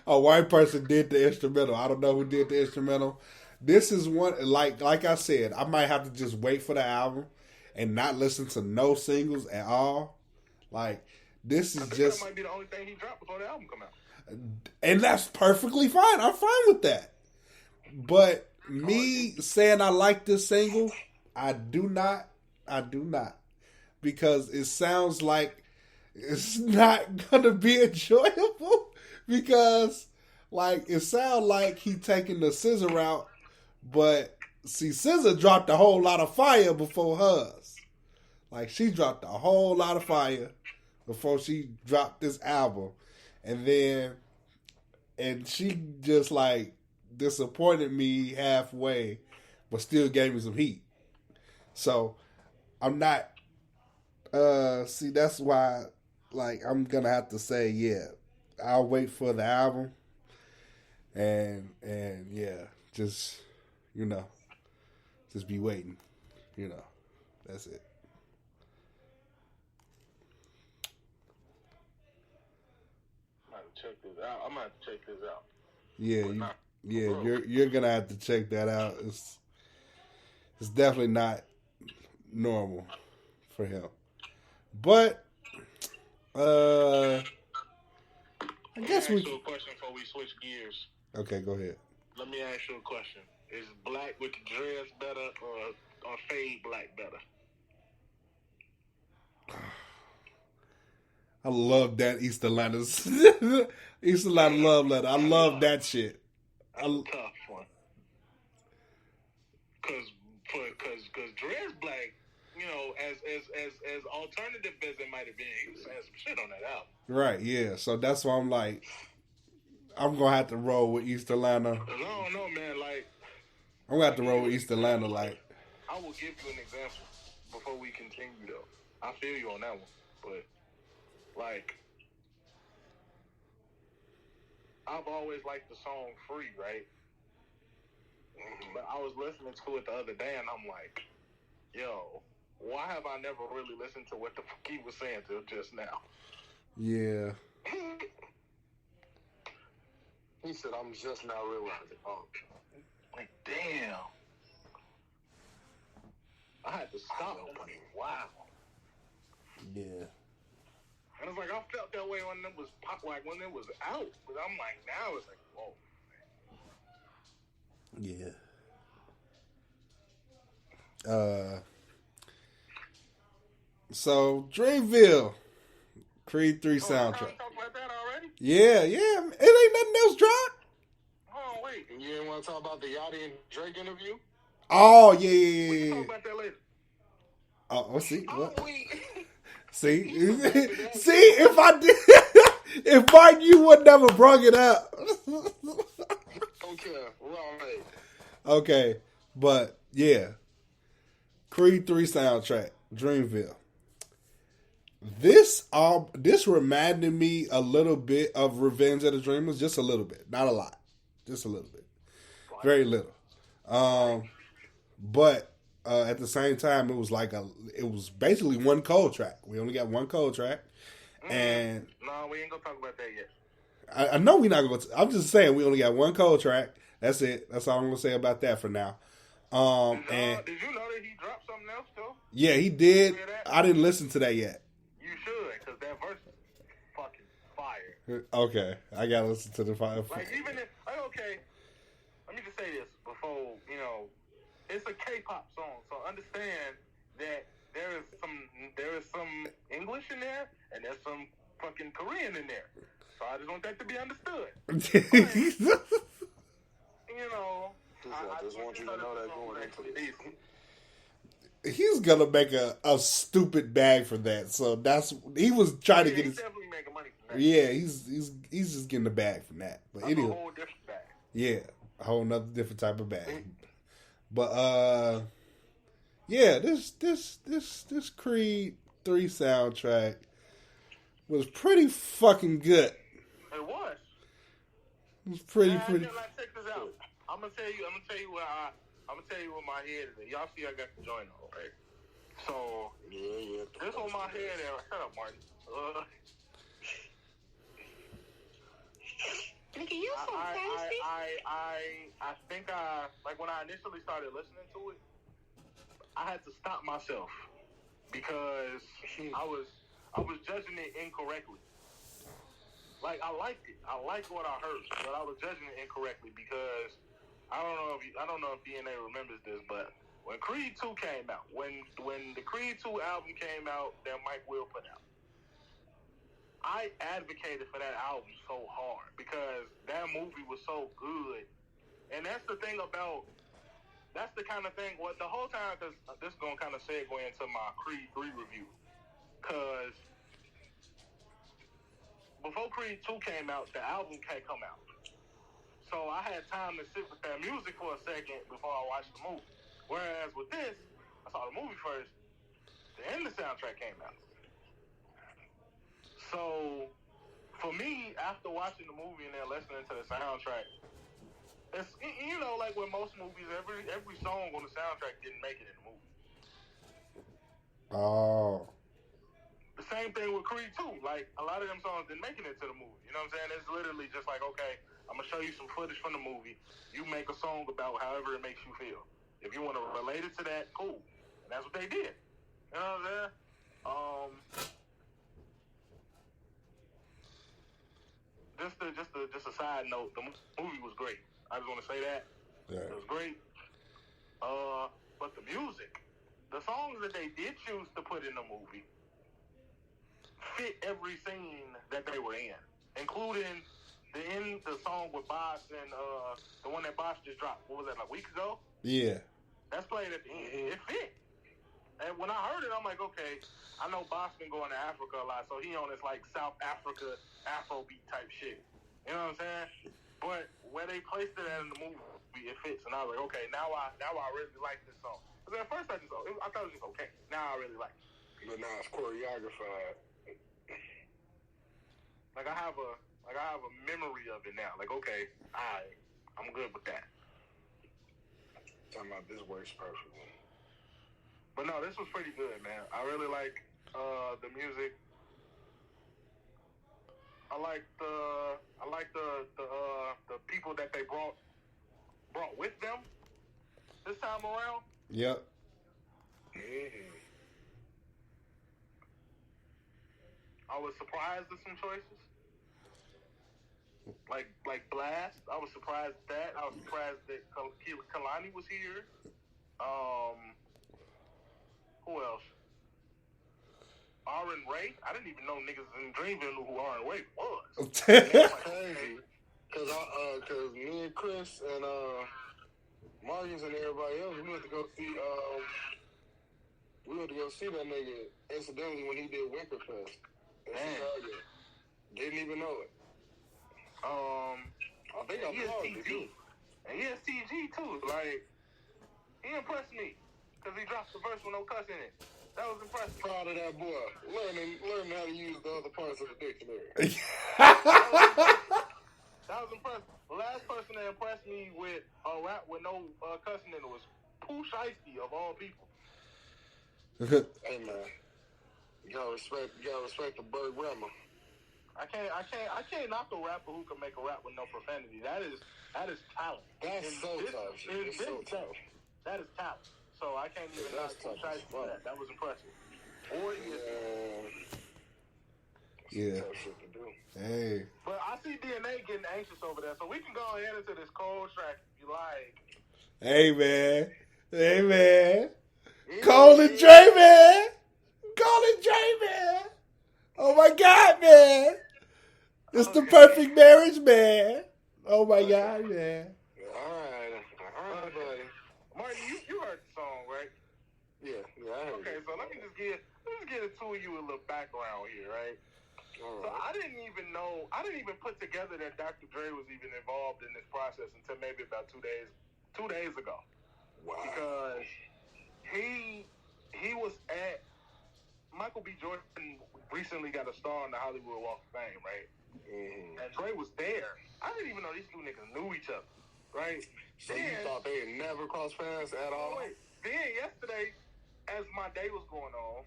a white person did the instrumental. I don't know who did the instrumental. This is one, like I said, I might have to just wait for the album and not listen to no singles at all. Like, this is just... That might be the only thing he dropped before the album come out. And that's perfectly fine. I'm fine with that. But me saying I like this single, I do not. Because it sounds like it's not gonna be enjoyable because like it sounds like he taking the SZA route, but see SZA dropped a whole lot of fire before hers. Like she dropped a whole lot of fire before she dropped this album. And she just like disappointed me halfway, but still gave me some heat. So I'm not see that's why like I'm gonna have to say I'll wait for the album and just just be waiting, that's it. I'm gonna have to check this out. You're gonna have to check that out. It's definitely not normal for him. But I guess Let me ask you a question before we switch gears. Okay, go ahead. Let me ask you a question. Is black with the dreads better or fade black better? I love that East Atlanta's East Atlanta Love Letter. I love that shit. That's a tough one. Cause dreads black, as alternative as it might have been, he was saying some shit on that album. Right, yeah. So that's why I'm like, I'm gonna have to roll with East Atlanta. I don't know, man. Like, I'm gonna have to roll with East Atlanta. Like, I will give you an example before we continue, though. I feel you on that one, but like, I've always liked the song "Free," right? But I was listening to it the other day, and I'm like, yo, why have I never really listened to what the fuck he was saying till just now? Yeah. He said, I'm just now realizing. Oh, like, damn. I had to stop. Wow. Yeah. And it's like, I felt that way when it was when it was out. But I'm like, now it's like, whoa. Yeah. So Dreamville, Creed 3 soundtrack. Talk about that already? Yeah. It ain't nothing else dropped. Oh wait, and you didn't want to talk about the Yachty and Drake interview? Oh we can talk about that later. Oh, see, what? Wait. See, if I did, if Mike, you would never brought it up. Okay, wrong way. Okay, but yeah, Creed 3 soundtrack, Dreamville. This reminded me a little bit of Revenge of the Dreamers, just a little bit, not a lot, just a little bit, very little. But at the same time, it was basically one cold track. We only got one cold track, and no, we ain't gonna talk about that yet. I know we're not going to. I'm just saying we only got one cold track. That's it. That's all I'm gonna say about that for now. And did you know that he dropped something else too? yeah, he did. I didn't listen to that yet. You should, because that verse is fucking fire. Okay, I gotta listen to the fire. Like even if okay, let me just say this before it's a K-pop song, so understand that there is some English in there and there's some fucking Korean in there. So I just want that to be understood. But, I just want you to know that going into this. He's gonna make a stupid bag for that. So he was trying to get his. He's definitely making money from that. Yeah, he's just getting the bag from that. But That's anyway, a whole different bag. Yeah, a whole nother different type of bag. But yeah, this Creed 3 soundtrack was pretty fucking good. It was. It was pretty. Like, check this out. I'm gonna tell you what my head is. Y'all see I got the joint on, right? So Yeah. this on my head. Shut up, Martin. Nigga, you so thirsty. I think like when I initially started listening to it, I had to stop myself because I was judging it incorrectly. Like I liked it. I liked what I heard, but I was judging it incorrectly because I don't know if DNA remembers this, but when Creed 2 came out, when the Creed 2 album came out that Mike Will put out, I advocated for that album so hard because that movie was so good. And that's the kind of thing, the whole time, because this is going to kind of segue into my Creed 3 review. Because before Creed 2 came out, the album can't come out. So I had time to sit with that music for a second before I watched the movie. Whereas with this, I saw the movie first, then the soundtrack came out. So, for me, after watching the movie and then listening to the soundtrack, it's like with most movies, every song on the soundtrack didn't make it in the movie. Oh. The same thing with Creed 2. Like, a lot of them songs didn't make it into the movie. You know what I'm saying? It's literally just like, okay, I'm going to show you some footage from the movie. You make a song about however it makes you feel. If you want to relate it to that, cool. And that's what they did. You know what I'm saying? Just a side note, the movie was great. I just want to say that. Yeah. It was great. But the music, the songs that they did choose to put in the movie fit every scene that they were in, including the song with Boss and the one that Boss just dropped. What was that, like a week ago? Yeah. That's played at the end. It fit. And when I heard it, I'm like, okay, I know Boss been going to Africa a lot, so he on this like South Africa Afrobeat type shit. You know what I'm saying? But where they placed it at in the movie, it fits. And I was like, okay, now I really like this song. Because at first I thought it was just okay. Now I really like it. But now it's choreographed. Like I have a memory of it now. Like, okay, I'm good with that. Talking about this works perfectly. But no, this was pretty good, man. I really like the music. I like the people that they brought with them this time around. Yep. Mm-hmm. I was surprised at some choices. Like Blast, I was surprised at that. I was surprised that Kalani was here. Who else? Aaron Ray. I didn't even know niggas in Dreamville knew who Aaron Ray was. That's crazy. Cause me and Chris and Marcus and everybody else, we went to go see that nigga incidentally when he did Winterfest. Didn't even know it. I think I followed it too. And he has TG too. Like, he impressed me. Because he dropped the verse with no cuss in it. That was impressive. Proud of that boy. Learning how to use the other parts of the dictionary. That was impressive. The last person that impressed me with a rap with no cussing in it was Pooh Shiesty of all people. Hey man, you gotta respect the Berg Rama. I can't knock a rapper who can make a rap with no profanity. That is talent. That's so tough. It's so tough. That is talent. So I can't even knock Pooh Shiesty for that. That was impressive. Or Yeah. Tough shit to do. Hey. But I see DNA getting anxious over there, so we can go ahead into this cold track if you like. Hey, man. Hey, man. Cole and Dre, man. Cole and Dre, man. Oh, my God, man. It's the perfect marriage, man. Oh, my God, man. All right, buddy. Martin, you heard the song, right? Yeah, I heard Okay, it. so let me just give the two of you a little background here, right? All So right. I didn't even put together that Dr. Dre was even involved in this process until maybe about 2 days ago. Wow. Because he was at Michael B. Jordan recently got a star on the Hollywood Walk of Fame, right? Mm-hmm. And Dre was there. I didn't even know these two niggas knew each other, right? So you thought they had never crossed paths at all? Wait. Then yesterday, as my day was going on,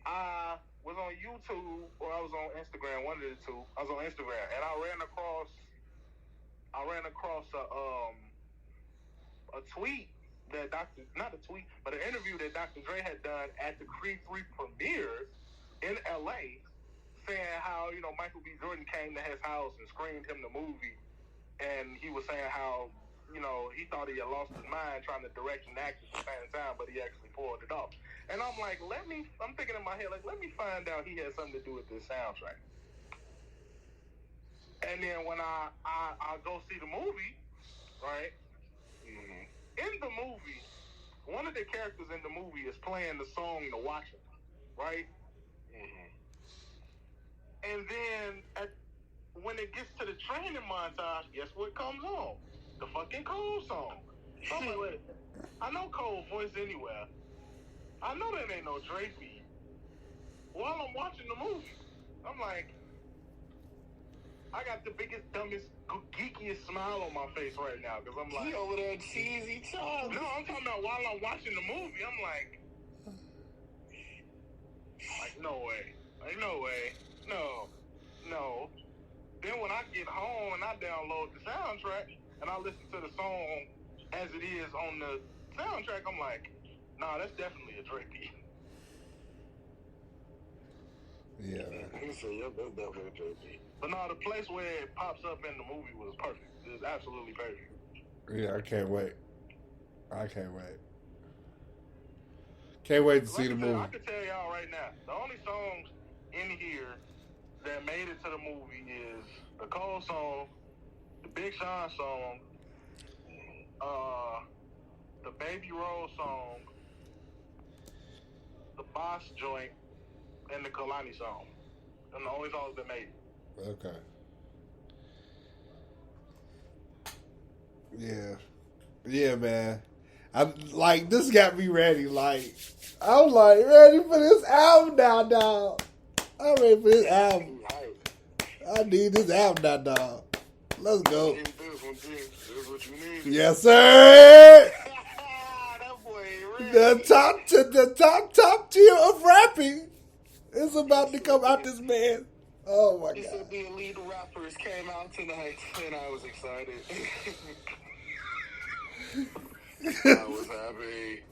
I was on YouTube or I was on Instagram, one of the two. I was on Instagram and I ran across a tweet that not a tweet, but an interview that Dr. Dre had done at the Creed 3 premiere in LA, saying how, Michael B. Jordan came to his house and screened him the movie, and he was saying how, he thought he had lost his mind trying to direct and act at the same time, but he actually pulled it off. And I'm like, I'm thinking in my head, let me find out he had something to do with this soundtrack. And then when I go see the movie, right? Mm-hmm. In the movie, one of the characters in the movie is playing the song "The Watcher," right? Mm-hmm. And then when it gets to the training montage, guess what comes on? The fucking Cole song. So I'm like, wait, I know Cole voice anywhere. I know that ain't no Dre beat. While I'm watching the movie, I'm like, I got the biggest, dumbest, geekiest smile on my face right now because I'm like, He over there cheesy child. no, I'm talking about while I'm watching the movie, I'm like, no way, no. Then when I get home and I download the soundtrack and I listen to the song as it is on the soundtrack, I'm like, nah, that's definitely a Dre beat. Yeah. He said, yep, that's definitely a Dre beat. But no, the place where it pops up in the movie was perfect. It was absolutely perfect. Yeah, I can't wait. Can't wait to see the movie. I can tell y'all right now, the only songs in here that made it to the movie is the Cole song, the Big Sean song, the Baby Roll song, the Boss joint, and the Kalani song. And the only songs that made it. Okay. Yeah, man. This got me ready. I'm ready for this album now, dog. I'm ready for this album. I need this album now, dog. Let's go. This is what you need. Yes, sir. That boy ain't ready. The top tier of rapping is about to come out this man. Oh my He God. said the elite rappers came out tonight, and I was excited. I was happy.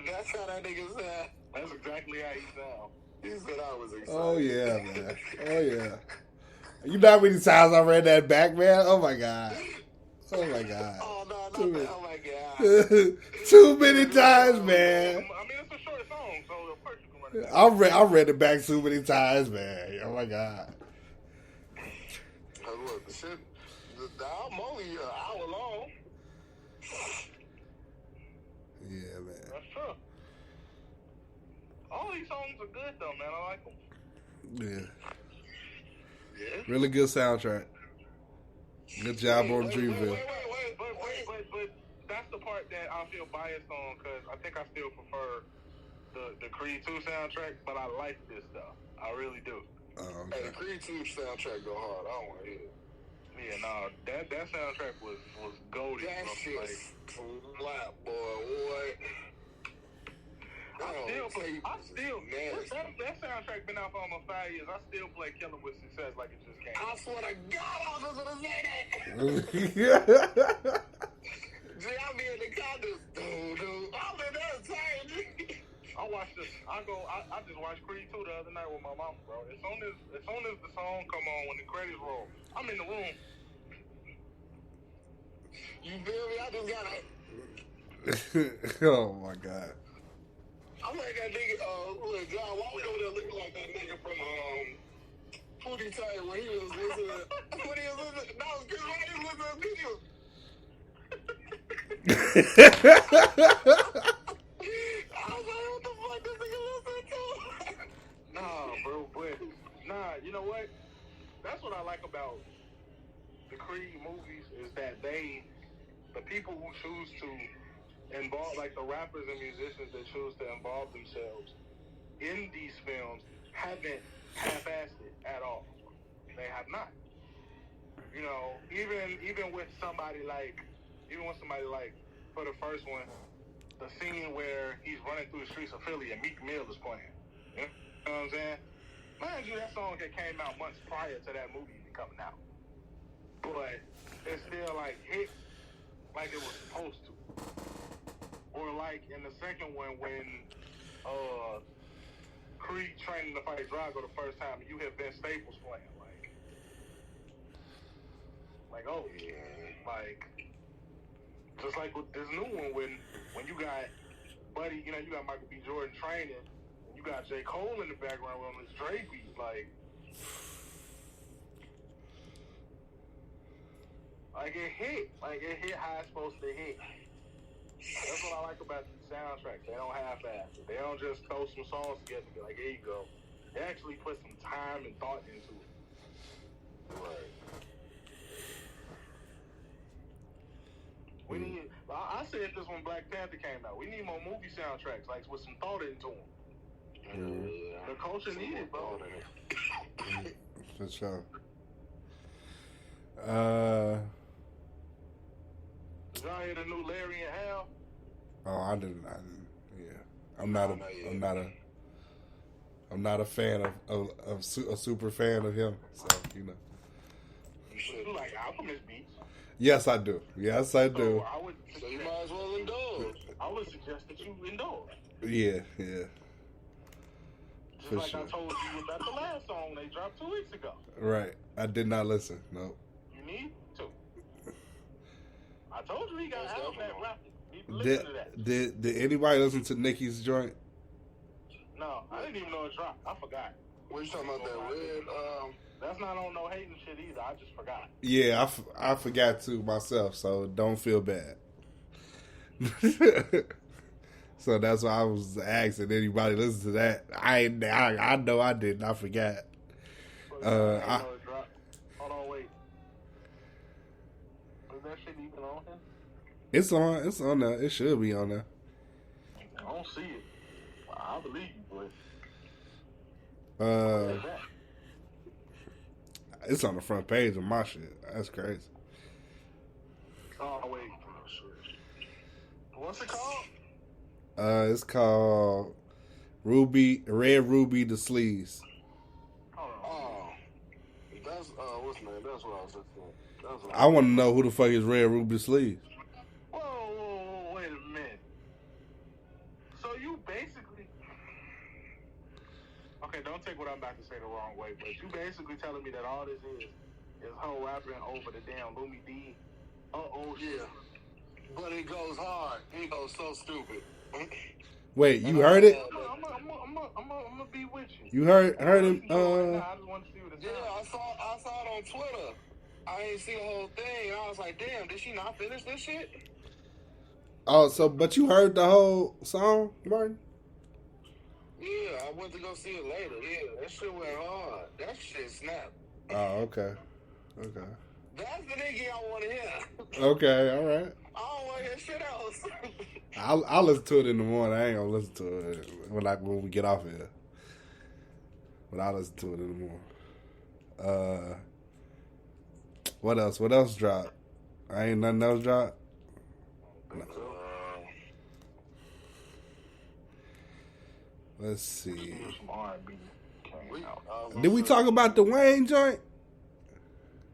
That's how that nigga said. That's exactly how he sound. He said I was excited. Oh yeah, man. Oh yeah. You know how many times I read that back, man? Oh my God. Oh my God. Oh no, not Too that. Oh my God. Too many times, man. I mean, it's a short song, so of course you can run it. I read it back too many times, man. Oh my God. Look, the shit, the album only an hour long. Yeah, man. That's true. All these songs are good, though, man. I like them. Yeah. Yeah. Really good soundtrack. Good job on Dreamville. But that's the part that I feel biased on because I think I still prefer the Creed 2 soundtrack, but I like this stuff. I really do. Oh, Hey, okay. the Creed 2 soundtrack go hard. I don't want to hear it. Yeah, no, that soundtrack was goated. That bro. shit Like, slap, boy. What? That soundtrack been out for almost 5 years. I still play Killing with Success like it just came I out. swear to God, I was gonna say that. Gee, I be in the car just dude. I'm in that time. I just watched Creed 2 the other night with my mama, bro. As soon as the song come on, when the credits roll, I'm in the room. You feel me? I just gotta. Oh my God. I'm like that nigga, look, John, why we over there looking like that nigga from, Pootie Tang when he was listening, that was good, right? He was listening to videos. I was like, what the fuck this nigga listening to? Nah, bro, but, you know what? That's what I like about the Creed movies is that the people who choose to involve, like the rappers and musicians that choose to involve themselves in these films haven't half-assed it at all. They have not. You know, even with somebody like, for the first one, the scene where he's running through the streets of Philly and Meek Mill is playing. You know what I'm saying? Mind you, that song that came out months prior to that movie coming out. But it's still like hit like it was supposed to. Or like in the second one when Creed training to fight Drago the first time, you have Vince Staples playing like oh yeah, like just like with this new one when you got Buddy, you know, you got Michael B. Jordan training, and you got J. Cole in the background on this Dre beat, like it hit how it's supposed to hit. That's what I like about the soundtracks. They don't half-ass it. They don't just throw some songs together and be like, here you go. They actually put some time and thought into it. Right. We need, I said this when Black Panther came out. We need more movie soundtracks, like with some thought into them. Yeah. The culture needs it, bro. For sure. Did y'all hear the new Larry and Hal? Oh, I didn't. Yeah, I'm not a fan of a super fan of him. So you know. You should like Alchemist beats. Yes, I do. Yes, I do. So you might as well indulge. I would suggest that you indulge. Yeah. Just For like sure. I told you about the last song they dropped 2 weeks ago. Right. I did not listen. Nope. You need to. I told you he got out of that rap. You need to listen to that. Did anybody listen to Nicki's joint? No, I didn't even know it dropped. I forgot. What you talking about, that red, That's not on no hating shit either. I just forgot. Yeah, I forgot to myself, so don't feel bad. So that's why I was asking anybody listen to that. I know I didn't. I forgot. Hold on, wait. Is that shit even on him? It's on there. It should be on there. I don't see it. I believe you, but it's on the front page of my shit. That's crazy. Oh wait. Oh, shit. What's it called? It's called Red Ruby the Sleeves. Oh, that's what's the name? That's what I was looking for. I want to know who the fuck is Red Ruby the Sleeves. Whoa, wait a minute. So you basically, okay, don't take what I'm about to say the wrong way, but you basically telling me that all this is her rapping over the damn Lumi D. Yeah. But it goes hard. It goes so stupid. Wait, you heard it? I'm gonna be with you. You heard him? I just want to see what it Yeah, sounds. I saw it on Twitter. I didn't see the whole thing. I was like, damn, did she not finish this shit? Oh, but you heard the whole song, Martin? Yeah, I went to go see it later. Yeah, that shit went hard. That shit snapped. Oh, okay. That's the nigga I want to hear. Okay, all right. I don't want to hear shit else. I'll listen to it in the morning. I ain't gonna listen to it when we get off here. But I'll listen to it in the morning. What else? What else dropped? Ain't nothing else dropped. Let's see. Some R&B came out. Did we talk about the Wayne joint?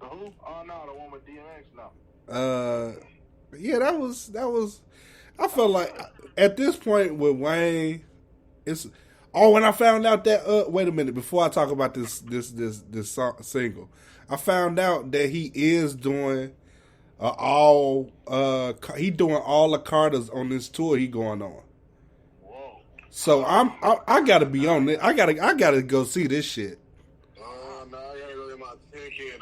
The who? Oh no, the one with DMX. No. Yeah, that was. I felt like at this point with Wayne, it's. Oh, when I found out that wait a minute, before I talk about this single, I found out that he is doing he doing all the Carters on this tour he going on. Whoa. So I gotta be on it. I gotta go see this shit. No, I gotta go get my ticket.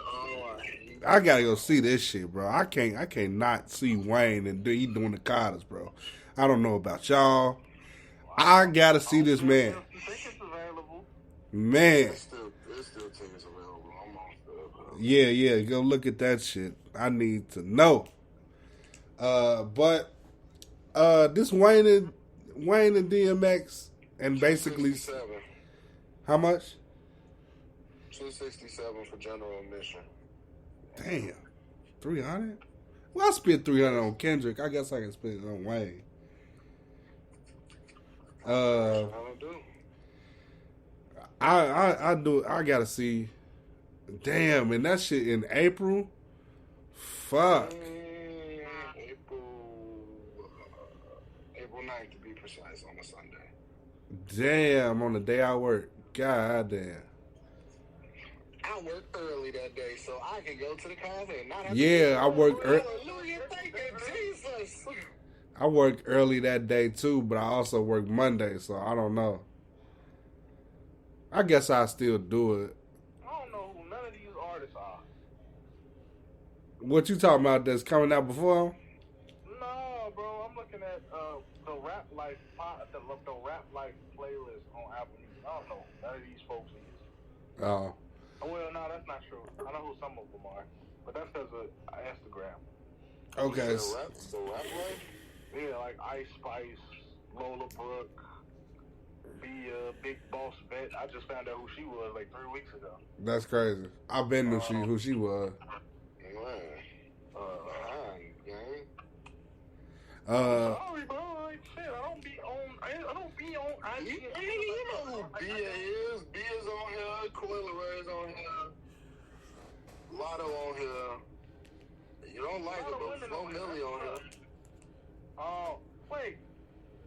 I gotta go see this shit, bro. I can't not see Wayne and he doing the Carters, bro. I don't know about y'all. I gotta see this man. Tickets available. Man. There's still tickets available. I'm on stuff. Yeah, go look at that shit. I need to know. But this Wayne and DMX and basically 267. how much? $267 for general admission. Damn. 300? Well, I spent 300 on Kendrick. I guess I can spend it on Wayne. I don't do. I do. I gotta see. Damn, and that shit in April. Fuck. April 9th to be precise, on a Sunday. Damn, on the day I work. God damn. I work early that day, so I can go to the concert and not have Yeah, I work early. Hallelujah, thank you, Jesus. I work early that day too, but I also work Monday, so I don't know. I guess I still do it. I don't know who none of these artists are. What you talking about that's coming out before? No, bro. I'm looking at the Rap Life the Rap Life playlist on Apple Music. I don't know who none of these folks is. Oh. Well, no, that's not true. I know who some of them are, but that's because of Instagram. Okay. The rap life? Yeah, like Ice Spice, Lola Brooke, Big Boss Bet. I just found out who she was like 3 weeks ago. That's crazy. I been knew who she was. Man. Gang. Sorry, bro. Like shit, I don't be on IG. You know who Bia is? Bia's on here. Coyle Ray's on here. Lotto on here. You don't like it, but Flo Milli on here. Oh, wait.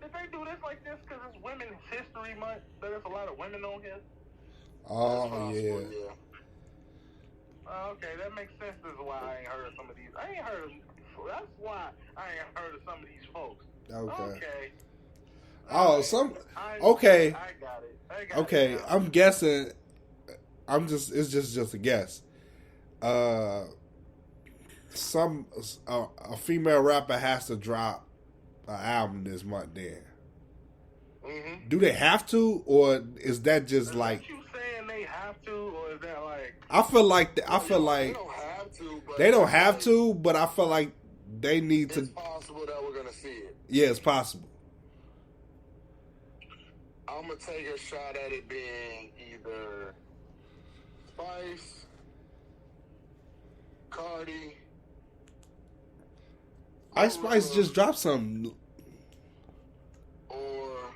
Did they do this like this because it's Women's History Month? There's a lot of women on here? Oh, yeah. Okay, that makes sense. This is why I ain't heard of some of these. That's why I ain't heard of some of these folks. Okay. Oh, okay. I got it. Okay, I'm guessing. It's just a guess. A female rapper has to drop an album this month. Then, do they have to, or is that just like? Are you saying they have to, or is that like? I feel like they don't have to. But they don't have to, but I feel like they need to. It's possible that we're gonna see it. Yeah, it's possible. I'm gonna take a shot at it being either Spice, Cardi. Ice Spice just dropped something. Or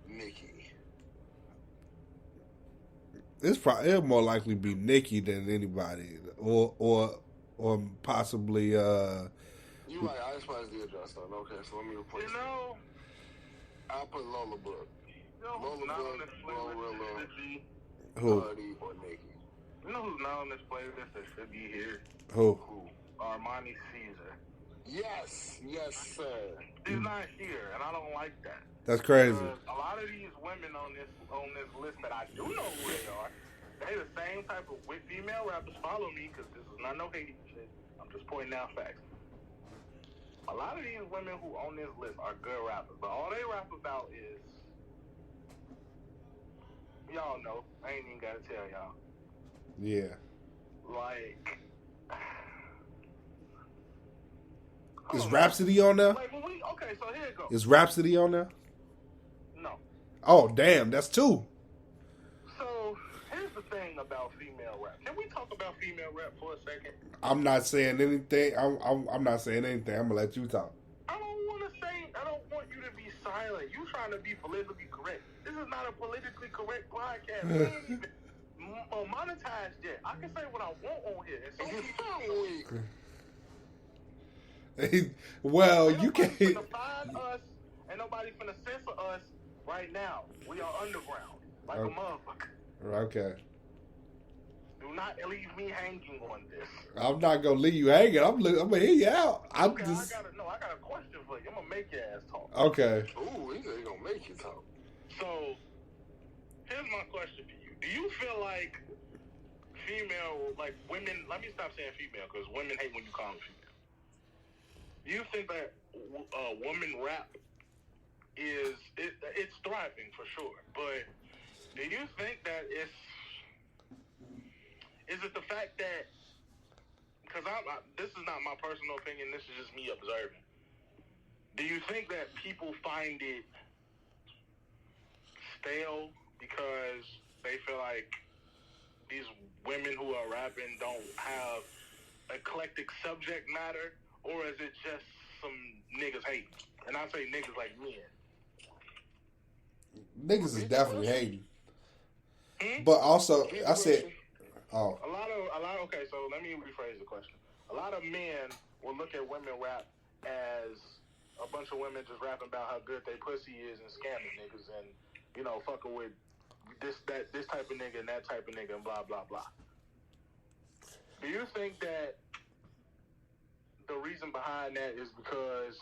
Nicki. It'll more likely be Nicki than anybody, or possibly. You like Ice Spice did drop something? Okay, so let me replace. I'll put Lola Brooke. Lola Brooke, Glorilla, Who? Cardi, or Nicki. You know who's not on this playlist that should be here? Who? Armani Caesar. Yes, sir. He's not here, and I don't like that. That's crazy. A lot of these women on this list that I do know who they are, they the same type of female rappers. Follow me, because this is not no hate shit. I'm just pointing out facts. A lot of these women who on this list are good rappers, but all they rap about is, y'all know, I ain't even gotta tell y'all. Yeah. Like, Is Rhapsody on there? Okay, so here it goes. Is Rhapsody on there? No. Oh, damn, that's two. So here's the thing about female rap. Can we talk about female rap for a second? I'm not saying anything. I'm not saying anything. I'm gonna let you talk. I don't want you to be silent. You trying to be politically correct. This is not a politically correct podcast. We ain't even monetized yet. I can say what I want on here. And so Well, you can't. Ain't nobody finna find us. Ain't nobody finna censor us right now. We are underground. Like a motherfucker. Okay. Do not leave me hanging on this. I'm not gonna leave you hanging. I'm gonna hear you out. I got a question for you. I'm gonna make your ass talk. Okay. Ooh, he said he gonna make you talk. So, here's my question for you. Do you feel like women, let me stop saying female, because women hate when you call them female. Do you think that woman rap it's thriving for sure, but do you think that is it the fact that, because this is not my personal opinion, this is just me observing, do you think that people find it stale because they feel like these women who are rapping don't have eclectic subject matter, or is it just some niggas hating? And I say niggas like men. Niggas is definitely hating. But also, I said, a lot of, okay, so let me rephrase the question. A lot of men will look at women rap as a bunch of women just rapping about how good they pussy is and scamming niggas and, you know, fucking with this type of nigga and that type of nigga and blah, blah, blah. Do you think that the reason behind that is because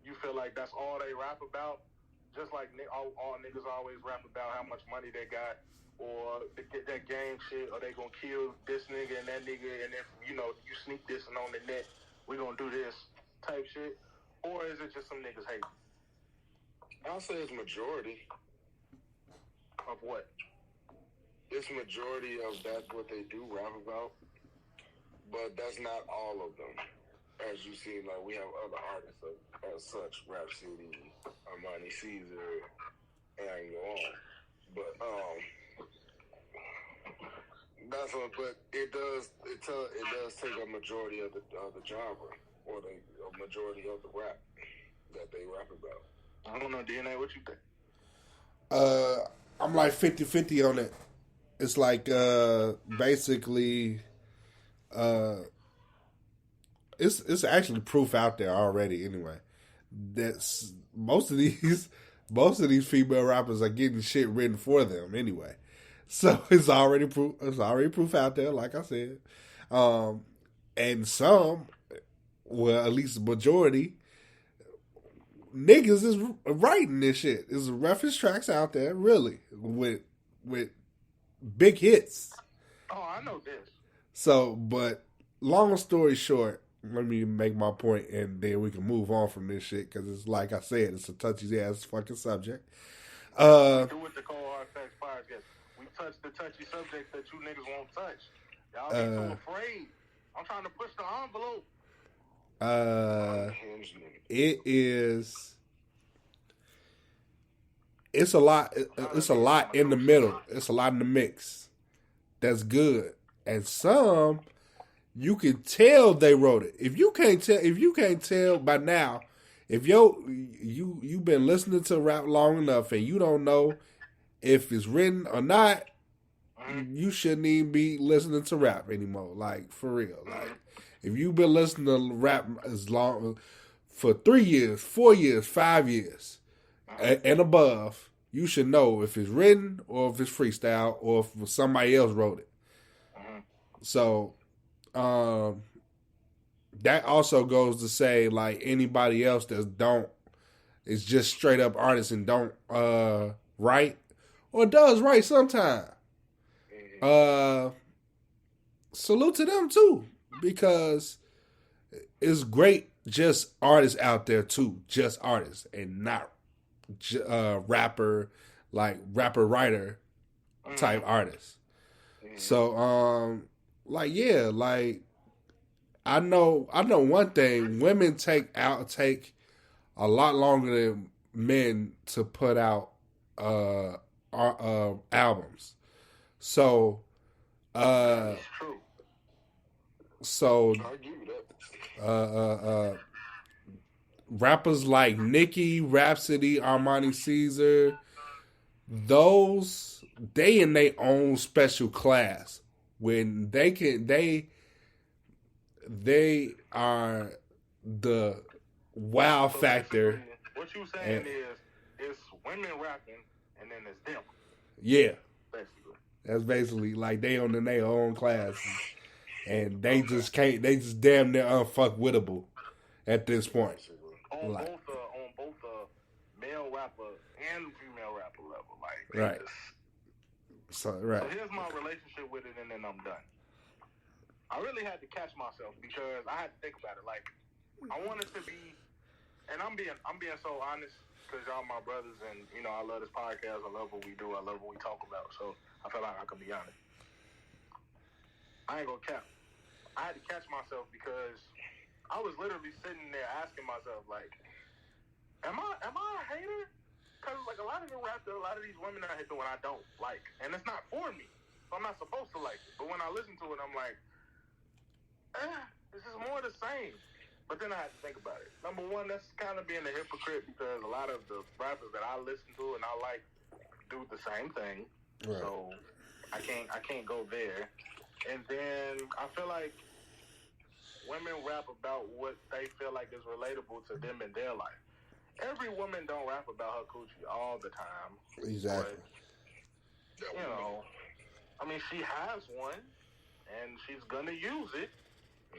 you feel like that's all they rap about? Just like all niggas always rap about how much money they got, or they get that gang shit, or they gonna kill this nigga and that nigga, and if, you know, you sneak this and on the net, we gonna do this type shit? Or is it just some niggas hating? I'll say it's majority. Of what? It's majority of that's what they do rap about, but that's not all of them. As you see, like, we have other artists as such, Rhapsody, Armani Caesar, and I can go on. But that's what. But it does take a majority of the genre, or a majority of the rap that they rap about. I don't know, DNA. What you think? I'm like 50-50 on it. It's like basically. It's actually proof out there already. Anyway, that's most of these female rappers are getting shit written for them anyway. So it's already proof. It's already proof out there, like I said. And some, well, at least the majority, niggas is writing this shit. There's reference tracks out there, really, with big hits. Oh, I know this. So, but long story short, let me make my point, and then we can move on from this shit, because it's like I said, it's a touchy ass fucking subject. Do with the Cold Hard Facts podcast. We touch the touchy subject that you niggas won't touch. Y'all be too afraid. I'm trying to push the envelope. It is. It's a lot. It's a lot in the middle. It's a lot in the mix. That's good, and some. You can tell they wrote it. If you can't tell by now, if you've been listening to rap long enough and you don't know if it's written or not, you shouldn't even be listening to rap anymore. Like, for real. Like, if you've been listening to rap as long for 3 years, 4 years, 5 years and above, you should know if it's written or if it's freestyle or if somebody else wrote it. So. That also goes to say, like, anybody else that is just straight up artists and don't write or does write sometime. Salute to them too, because it's great just artists out there too, just artists and not rapper writer type artists. So like, yeah, like, I know one thing. Women take a lot longer than men to put out albums. So It's true. So, I'll give you that. Rappers like Nicki, Rhapsody, Armani Caesar, those they in their own special class when they are the wow So factor. basically, what you saying is it's women rapping and then it's them, Yeah, basically. that's basically like they on in their own class, and they just can't. They just damn near unfuckwittable at this point. On Like- both male rapper and female rapper level, like they Right. just- So right, So here's my relationship with it, and then I'm done. I really had to catch myself because I had to think about it. Like I wanted to be, and I'm being so honest because y'all my brothers, and you know I love this podcast. I love what we do. I love what we talk about. So I feel like I can be honest. I ain't gonna cap. I had to catch myself because I was literally sitting there asking myself, like, am I a hater? Because like a lot of the rap that a lot of these women out here doing, I don't like, and it's not for me, so I'm not supposed to like it. But when I listen to it, I'm like, this is more the same. But then I had to think about it. Number one, that's kind of being a hypocrite because a lot of the rappers that I listen to and I like do the same thing. right. So I can't go there. And then I feel like women rap about what they feel like is relatable to them in their life. Every woman don't rap about her coochie all the time. Exactly. But, you know, I mean, she has one, and she's gonna use it.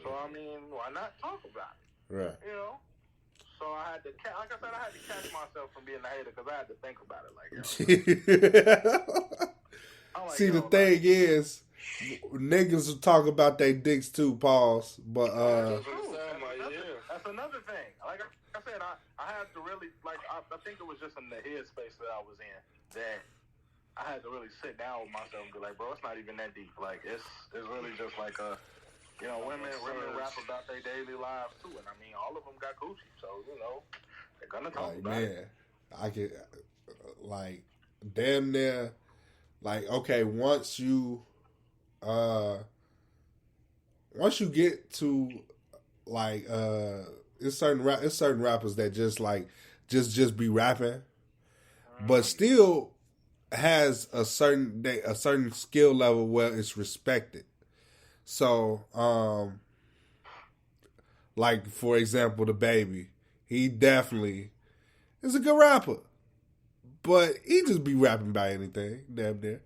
So I mean, why not talk about it? Right. You know. So I had to, like I said, I had to catch myself from being a hater because I had to think about it. Like, I'm like, See, the yo, thing like, is, niggas will talk about their dicks too, pause. But That's true. That's another thing. Like I said, I had to really, like, I think it was just in the headspace that I was in that I had to really sit down with myself and be like, bro, it's not even that deep. Like, it's really just like you know, women rap about their daily lives too. And I mean, all of them got coochie. So, you know, they're going to talk like, about it. man, I could, like, damn near, like, okay, once you get to, like, it's certain rappers that just like just be rapping, but still has a certain skill level where it's respected. So, like for example, the Baby, he definitely is a good rapper, but he just be rapping about anything, damn near.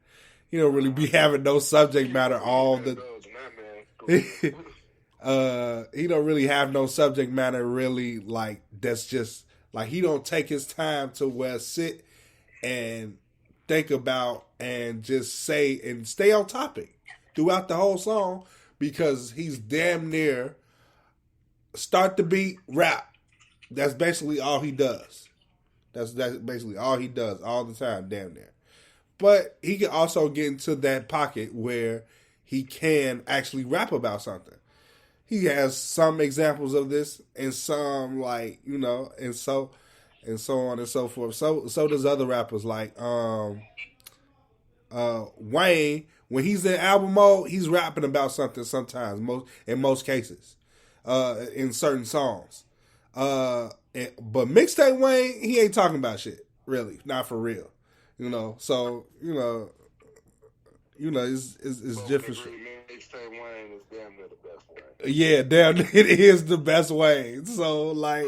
He don't really be having no subject matter all the. He don't really have no subject matter really like that's just like he don't take his time to sit and think about and just say and stay on topic throughout the whole song because he's damn near start the beat rap. That's basically all he does. That's basically all he does all the time, damn near. But he can also get into that pocket where he can actually rap about something. He has some examples of this, and some like you know, and so on and so forth. So does other rappers like Wayne. When he's in album mode, he's rapping about something sometimes. In most cases, in certain songs. But mixtape Wayne, he ain't talking about shit really, not for real. You know, so you know, it's different. Mixtape Wayne is damn near the best way. Yeah, damn, it is the best way. So like,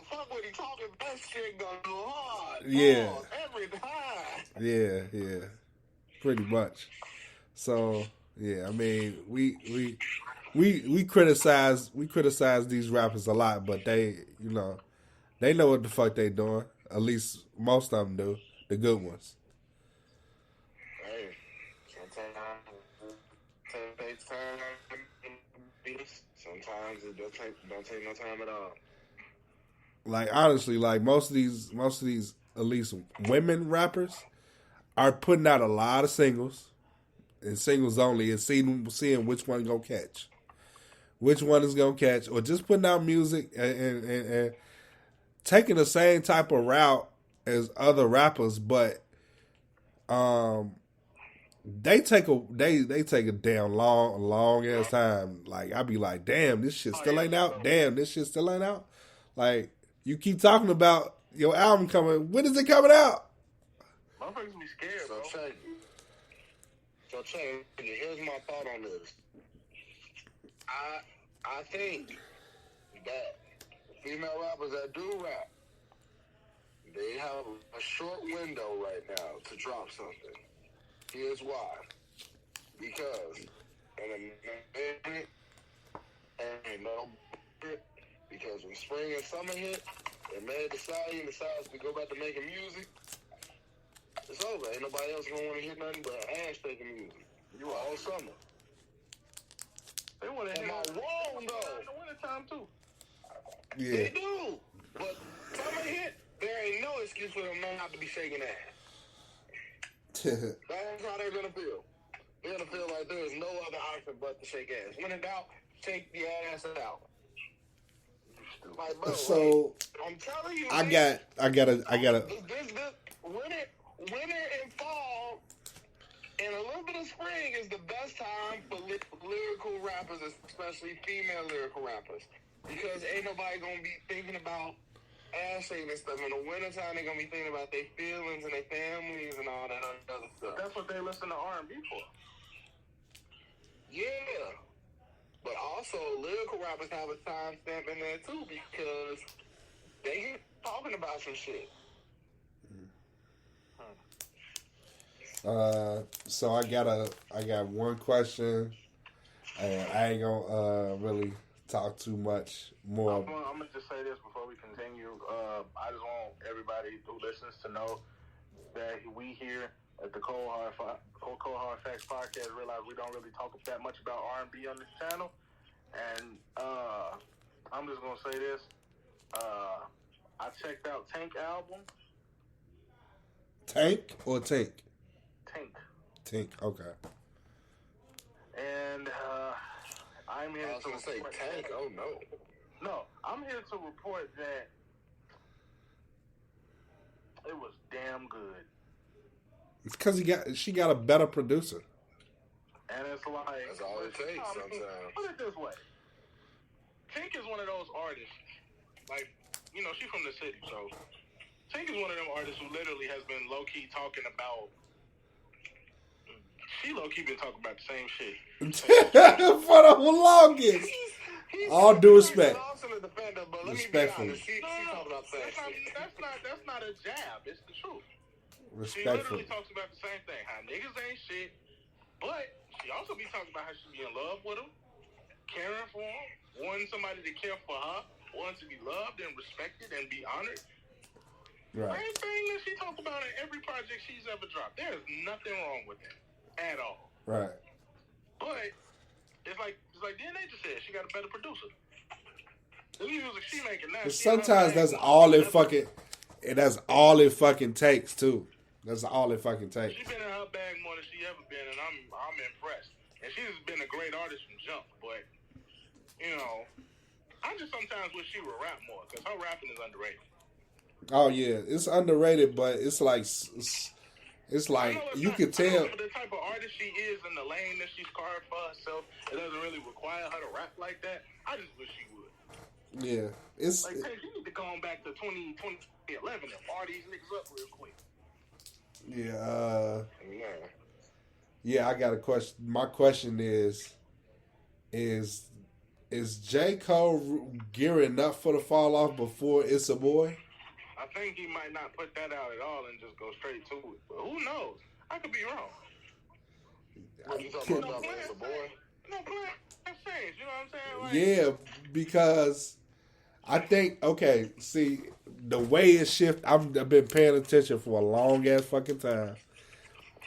Fuck what he talking. That shit gonna go hard. Yeah. Every time. yeah, pretty much. So yeah, I mean, we criticize these rappers a lot, but they know what the fuck they doing. At least most of them do. The good ones. Hey, sometimes it takes time. Sometimes it don't take no time at all. Like honestly, like most of these at least women rappers are putting out a lot of singles and singles only, and seeing which one gonna catch, or just putting out music and taking the same type of route as other rappers, but They take a damn long ass time. Like I be like, damn, this shit still ain't out. Damn, this shit still ain't out. Like you keep talking about your album coming. When is it coming out? Motherfuckers be scared, bro. So check. Here's my thought on this. I think that female rappers that do rap, they have a short window right now to drop something. Here's why. Because in a minute, ain't no because when spring and summer hit, and Meg Thee Stallion decides to go back to making music, it's over. Ain't nobody else gonna want to hear nothing but ass taking music. You all summer. They want to Am I wrong though? In the wintertime too. Yeah. They do. But summer hit, there ain't no excuse for them not to be shaking ass. That's how they're gonna feel. They're gonna feel like there is no other option but to shake ass. When in doubt, shake the ass out. Like, bro, So I'm telling you, I gotta. This winter and fall and a little bit of spring is the best time for lyrical rappers, especially female lyrical rappers, because ain't nobody gonna be thinking about ass shaking and stuff. In the wintertime, they're gonna be thinking about their feelings and their families and all that other stuff. That's what they listen to R&B for. Yeah. But also, lyrical rappers have a time stamp in there too because they get talking about some shit. So I got one question, and I ain't gonna really talk too much more. I'm gonna just say this before we continue. I just want everybody who listens to know that we here at the Cold Hard Facts podcast realize we don't really talk that much about R&B on this channel, and I'm just gonna say this. I checked out Tank album. Tank or Tank? Tank. Tank. Okay. And I'm here I was to gonna say report Tank. Oh no. No, I'm here to report that it was damn good. It's because she got a better producer. And it's like That's all it takes sometimes. Put it this way. Tink is one of those artists, like, you know, she's from the city, so Tink is one of them artists who literally has been low-key talking about, she low-key been talking about the same shit. For the longest. All due respect. Respectfully. That's not a jab. It's the truth. She Respectfully. literally talks about the same thing. How niggas ain't shit. But she also be talking about how she be in love with him, caring for him, wanting somebody to care for her, wanting to be loved and respected and be honored. Right. Same thing that she talked about in every project she's ever dropped. There is nothing wrong with that at all. Right. But it's like DNA just said, she got a better producer. The music she making now. But sometimes that's all it fucking takes too. That's all it fucking takes. She's been in her bag more than she ever been, and I'm impressed. And she's been a great artist from jump. But you know, I just sometimes wish she would rap more because her rapping is underrated. Oh yeah, it's underrated, but it's like you can tell. For the type of artist she is in the lane that she's carved for herself, it doesn't really require her to rap like that. I just wish she would. Yeah, it's like, hey, you need to go on back to 2011 and bar these niggas up real quick. yeah. Yeah, I got a question. My question is J. Cole gearing up for the fall off before It's a Boy? I think he might not put that out at all and just go straight to it. But who knows? I could be wrong. What you talking about, It's a Boy? No, plan change. You know what I'm saying? Like, Yeah, because I think, okay, see, the way it shifted, I've been paying attention for a long ass fucking time.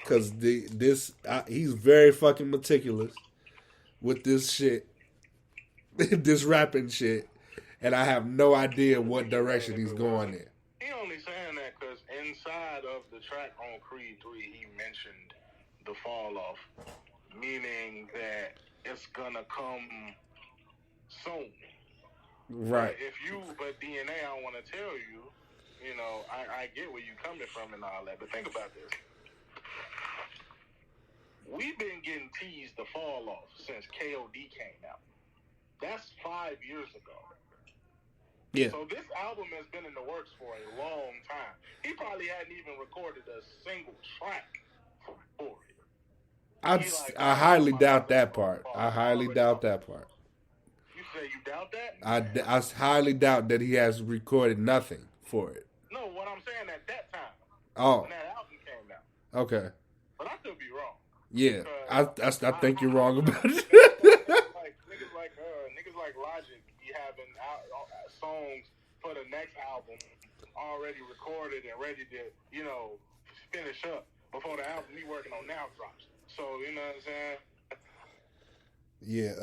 Because he's very fucking meticulous with this shit, this rapping shit, and I have no idea what direction he's going in. He only saying that because inside of the track on Creed 3, he mentioned the fall off, meaning that it's gonna come soon. Right. But DNA, I want to tell you, you know, I get where you coming from and all that, but think about this. we've been getting teased the fall off since KOD came out. That's 5 years ago. Yeah. So this album has been in the works for a long time. He probably hadn't even recorded a single track for it. I highly doubt that part. I highly doubt that part. You say you doubt that? I highly doubt that he has recorded nothing for it. No, what I'm saying at that time. Oh. When that album came out. Okay. But I could be wrong. Yeah. I think you're wrong about it. Niggas like Logic be having songs for the next album already recorded and ready to, finish up before the album we working on now drops. So, you know what I'm saying? Yeah,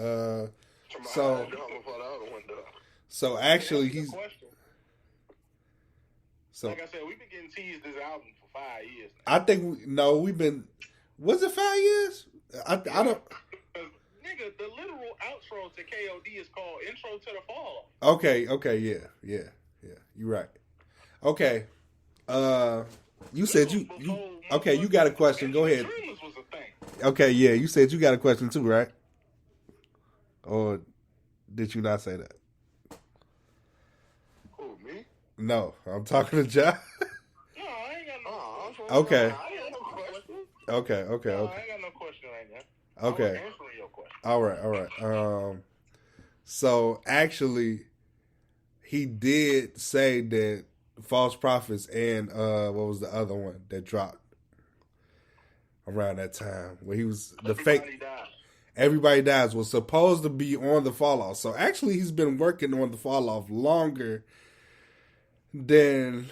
Before the other one does. so actually he's so like I said, we've been getting teased this album for 5 years now. I think we've been, was it 5 years? I don't. Nigga, the literal outro to KOD is called Intro to the Fall. Okay, yeah. You're right. Okay, you said you okay. You got a question? Go ahead. Dreamers was a thing. Okay, yeah. You said you got a question too, right? Or did you not say that? Who, me? No, I'm talking to John. No, I ain't got Okay. no I ain't no question. Okay. No, I ain't got no question right now. Okay. I was answering your question. All right. So actually, he did say that False Prophets and what was the other one that dropped around that time where he was the fake. Everybody Dies was supposed to be on the Fall Off. So actually, he's been working on the Fall Off longer than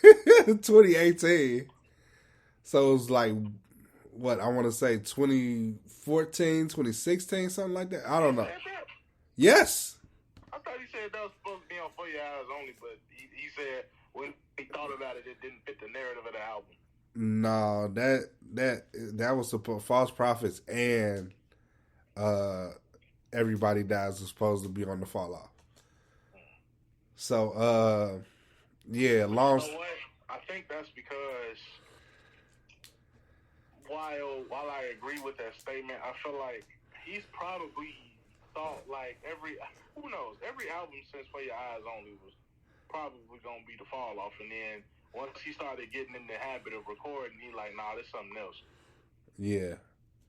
2018. So it was like, what, I want to say 2014, 2016, something like that. I don't know. Yes. I thought he said that was supposed to be on For Your Eyes Only, but he said when he thought about it, it didn't fit the narrative of the album. No, that was False Prophets and Everybody Dies was supposed to be on the Fall Off. So, yeah, long. You know what? I think that's because while I agree with that statement, I feel like he's probably thought like every album since For Your Eyes Only was probably gonna be the Fall Off, and then once he started getting in the habit of recording, he like, nah, this something else. Yeah.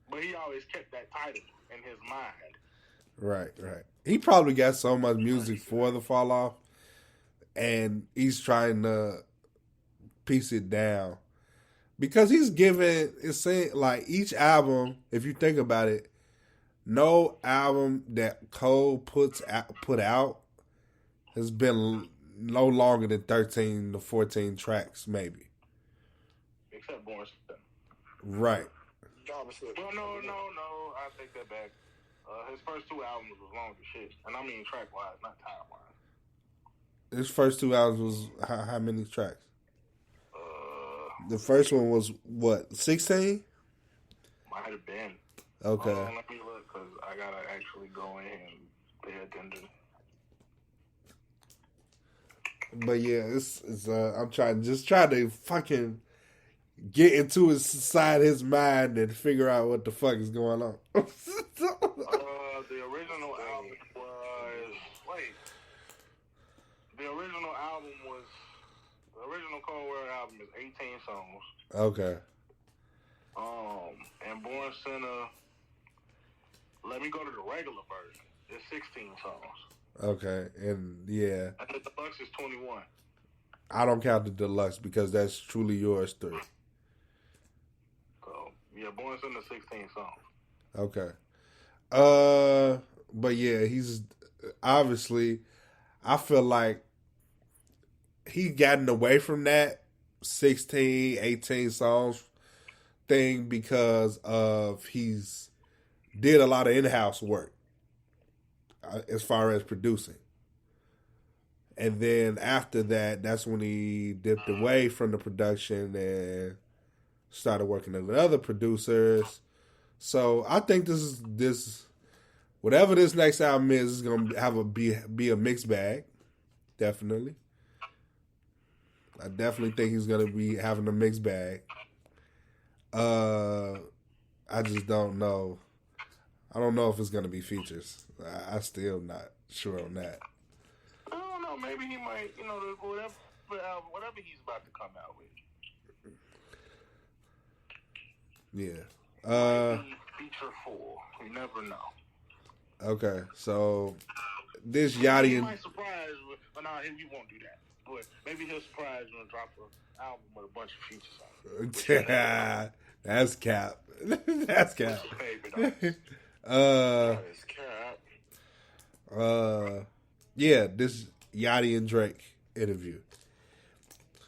But he always kept that title in his mind. Right. He probably got so much music for the Fall Off, and he's trying to piece it down because he's giving, it's saying like each album, if you think about it, no album that Cole put out has been no longer than 13 to 14 tracks, maybe. Except Born Sinner. Right. Well, no, I take that back. His first two albums was long as shit, and I mean track-wise, not time-wise. His first two albums was how many tracks? The first one was what, 16? Might have been. Okay. Let me look, because I gotta actually go in and pay attention. But yeah, it's I'm trying to fucking get into his mind and figure out what the fuck is going on. The original album was the original Cold World album is 18 songs. Okay. And Born Sinner, let me go to the regular version. It's 16 songs. Okay, and yeah. And the deluxe is 21. I don't count the deluxe because that's Truly Yours 3. So yeah, Born Sinner 16 songs. Okay. But yeah, he's obviously, I feel like he gotten away from that 16, 18 songs thing because of he's did a lot of in-house work as far as producing. And then after that, that's when he dipped away from the production and started working with other producers. So I think this whatever this next album is going to have be a mixed bag. Definitely. I definitely think he's going to be having a mixed bag. I just don't know. I don't know if it's gonna be features. I still not sure on that. I don't know. Maybe he might, whatever he's about to come out with. Yeah. Feature full. You never know. Okay, so this He Yachty and might surprise with, but nah, he won't do that. But maybe he'll surprise you and drop an album with a bunch of features on it. that's cap. That's cap. Favorite Uh, That is cap. yeah, this Yachty and Drake interview.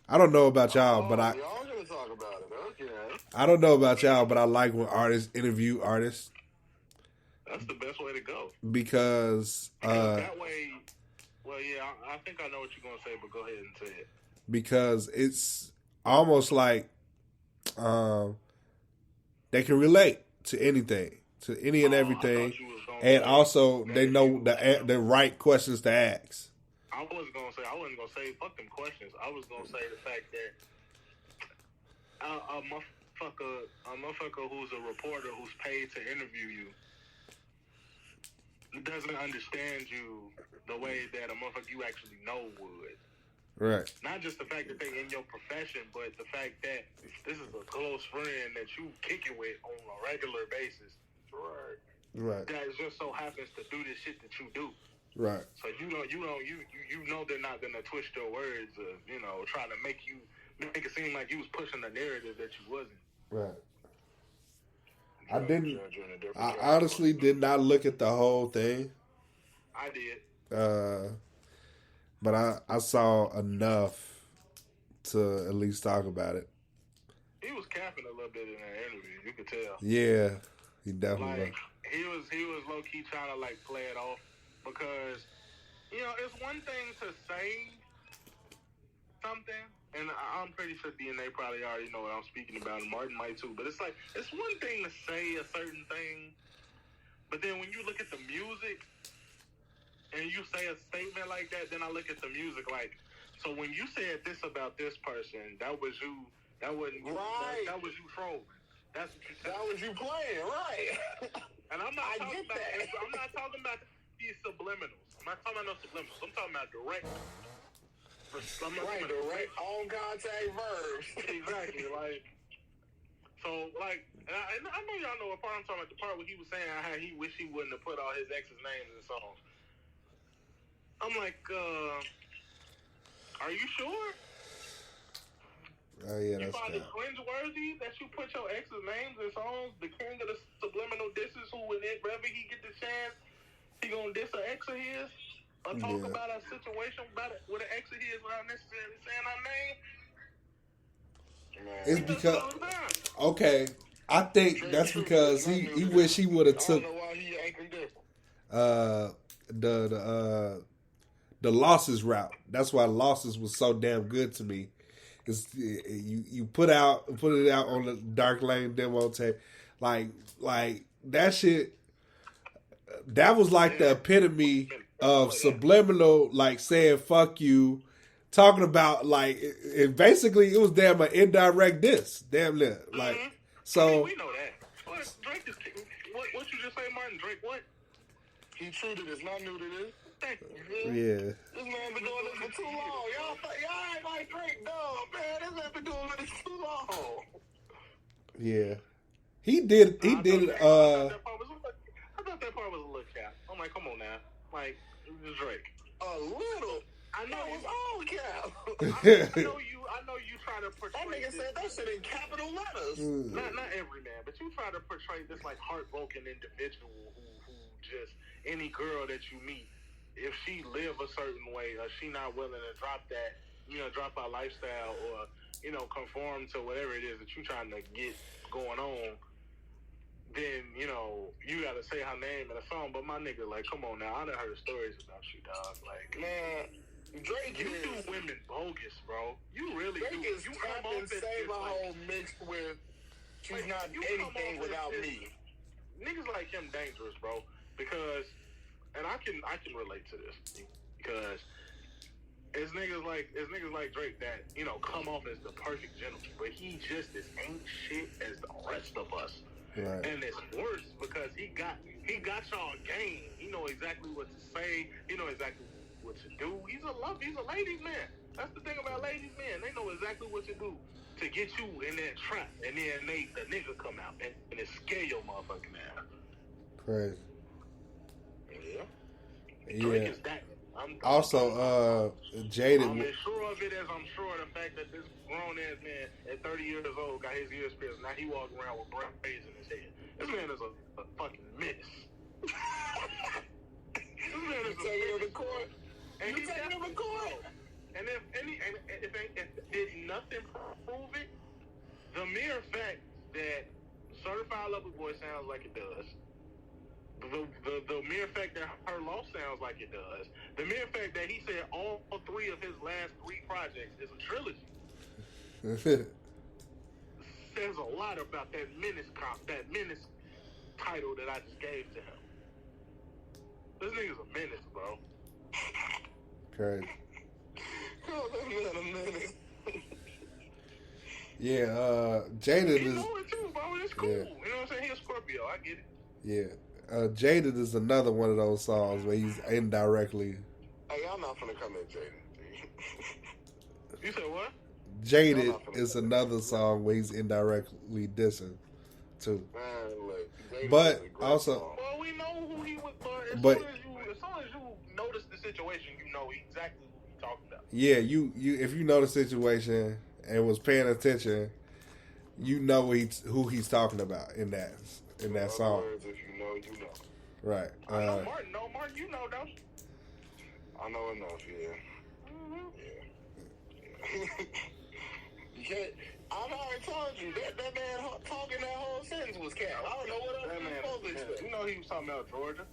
I don't know about y'all, but y'all gonna talk about it, okay? I don't know about y'all, but I like when artists interview artists That's the best way to go. because That way, well, yeah, I think I know what you're gonna say, but go ahead and say it. because it's almost like they can relate to anything, to any and everything, and also they know the right questions to ask. I wasn't gonna say fuck them questions. I was gonna say the fact that a motherfucker who's a reporter who's paid to interview you doesn't understand you the way that a motherfucker you actually know would. Right. Not just the fact that they in your profession, but the fact that this is a close friend that you kick it with on a regular basis. Right. Right. That just so happens to do this shit that you do. Right. So you know they're not gonna twist your words or try to make it seem like you was pushing a narrative that you wasn't. Right. I honestly did not look at the whole thing. I did. But I saw enough to at least talk about it. He was capping a little bit in that interview. You could tell. Yeah, he definitely. Like he was low key trying to like play it off because it's one thing to say something, and I'm pretty sure DNA probably already know what I'm speaking about, and Martin might too. But it's like it's one thing to say a certain thing, but then when you look at the music and you say a statement like that, then I look at the music like, so when you said this about this person, that was you. That wasn't right. That was you trolling. That's what you said. That was you playing, right? And I'm not talking about these subliminals. I'm not talking about no subliminals. I'm talking about direct. Direct on contact verbs. Exactly. Like, so like, and I know y'all know what part I'm talking about. The part where he was saying how he wish he wouldn't have put all his ex's names in songs. I'm like, are you sure? Oh yeah, you that's find it cringeworthy that you put your ex's names in songs? The king of the subliminal disses, who whenever he get the chance, he gonna diss an ex of his or talk about a situation with an ex of his without necessarily saying our name. It's because okay, I think that's because he wish he would have took the Losses route. That's why Losses was so damn good to me. It's, you put it out on the Dark Lane demo tape, like that shit. That was like the epitome of subliminal, like saying "fuck you," talking about like basically it was damn an indirect diss, damn near like so. I mean, we know that. But Drake is what you just say, Martin? Drake what? He true to this, not new to this. Yeah. This man been doing this for too long. Y'all ain't like Drake, dog, man. This man been doing this for too long. Yeah. He did it. I thought that part was a little cap. I'm like, come on now. Like, it's Drake. A little? I know it's all cap. I know you try to portray. That nigga said that shit in capital letters. Not every man, but you try to portray this like heartbroken individual who just any girl that you meet, if she live a certain way or she not willing to drop that, drop our lifestyle or, conform to whatever it is that you trying to get going on, then, you gotta say her name in a song. But my nigga, like, come on now, I done heard stories about you, dog. Like, man, Drake you do women bogus, bro. You really Drake do. Is You come off as save a whole mixed with she's like, not anything without me. Niggas like him dangerous, bro, because, and I can relate to this because it's niggas like Drake that come off as the perfect gentleman, but he just as ain't shit as the rest of us. Right. And it's worse because he got y'all game. He know exactly what to say. He know exactly what to do. He's a ladies man. That's the thing about ladies men. They know exactly what to do to get you in that trap, and then the nigga come out and it scare your motherfucking ass. Crazy. Yeah. Drake Yeah. is that. Also, Jaded. I'm as sure of it as I'm sure of the fact that this grown ass man at 30 years old got his ears pierced. Now he walking around with braids in his head. This man is a fucking menace. This man is a taking him to menace. court. And You he taking him to definitely court. will. And if did nothing prove it, the mere fact that Certified Lover Boy sounds like it does, the mere fact that Her Loss sounds like it does, the mere fact that he said all three of his last three projects is a trilogy, says a lot about that menace title that I just gave to him. This nigga's a menace, bro. Crazy. Oh, that man a minute. Yeah, Jaded He is. know it too, bro. It's cool. Yeah. You know what I'm saying? He's a Scorpio. I get it. Yeah. Jaded is another one of those songs where he's indirectly. Hey, y'all not finna come at Jaden. You said what? Jaded is another song where he's indirectly dissing too. Man, look, Jaden But is a great also- song. Well, we know who he was, But- as soon as you notice the situation, you know exactly who he's talking about. Yeah, you if you know the situation and was paying attention, you know who he's talking about in that In other song. words, if you know, you know. Right. I know Martin. No, Martin, you know, don't you? I know enough, yeah. Mm-hmm. Yeah. You can't. I've already told you that man talking that whole sentence was cap. I don't know what else That you man, supposed to expect. you know he was talking about Georgia.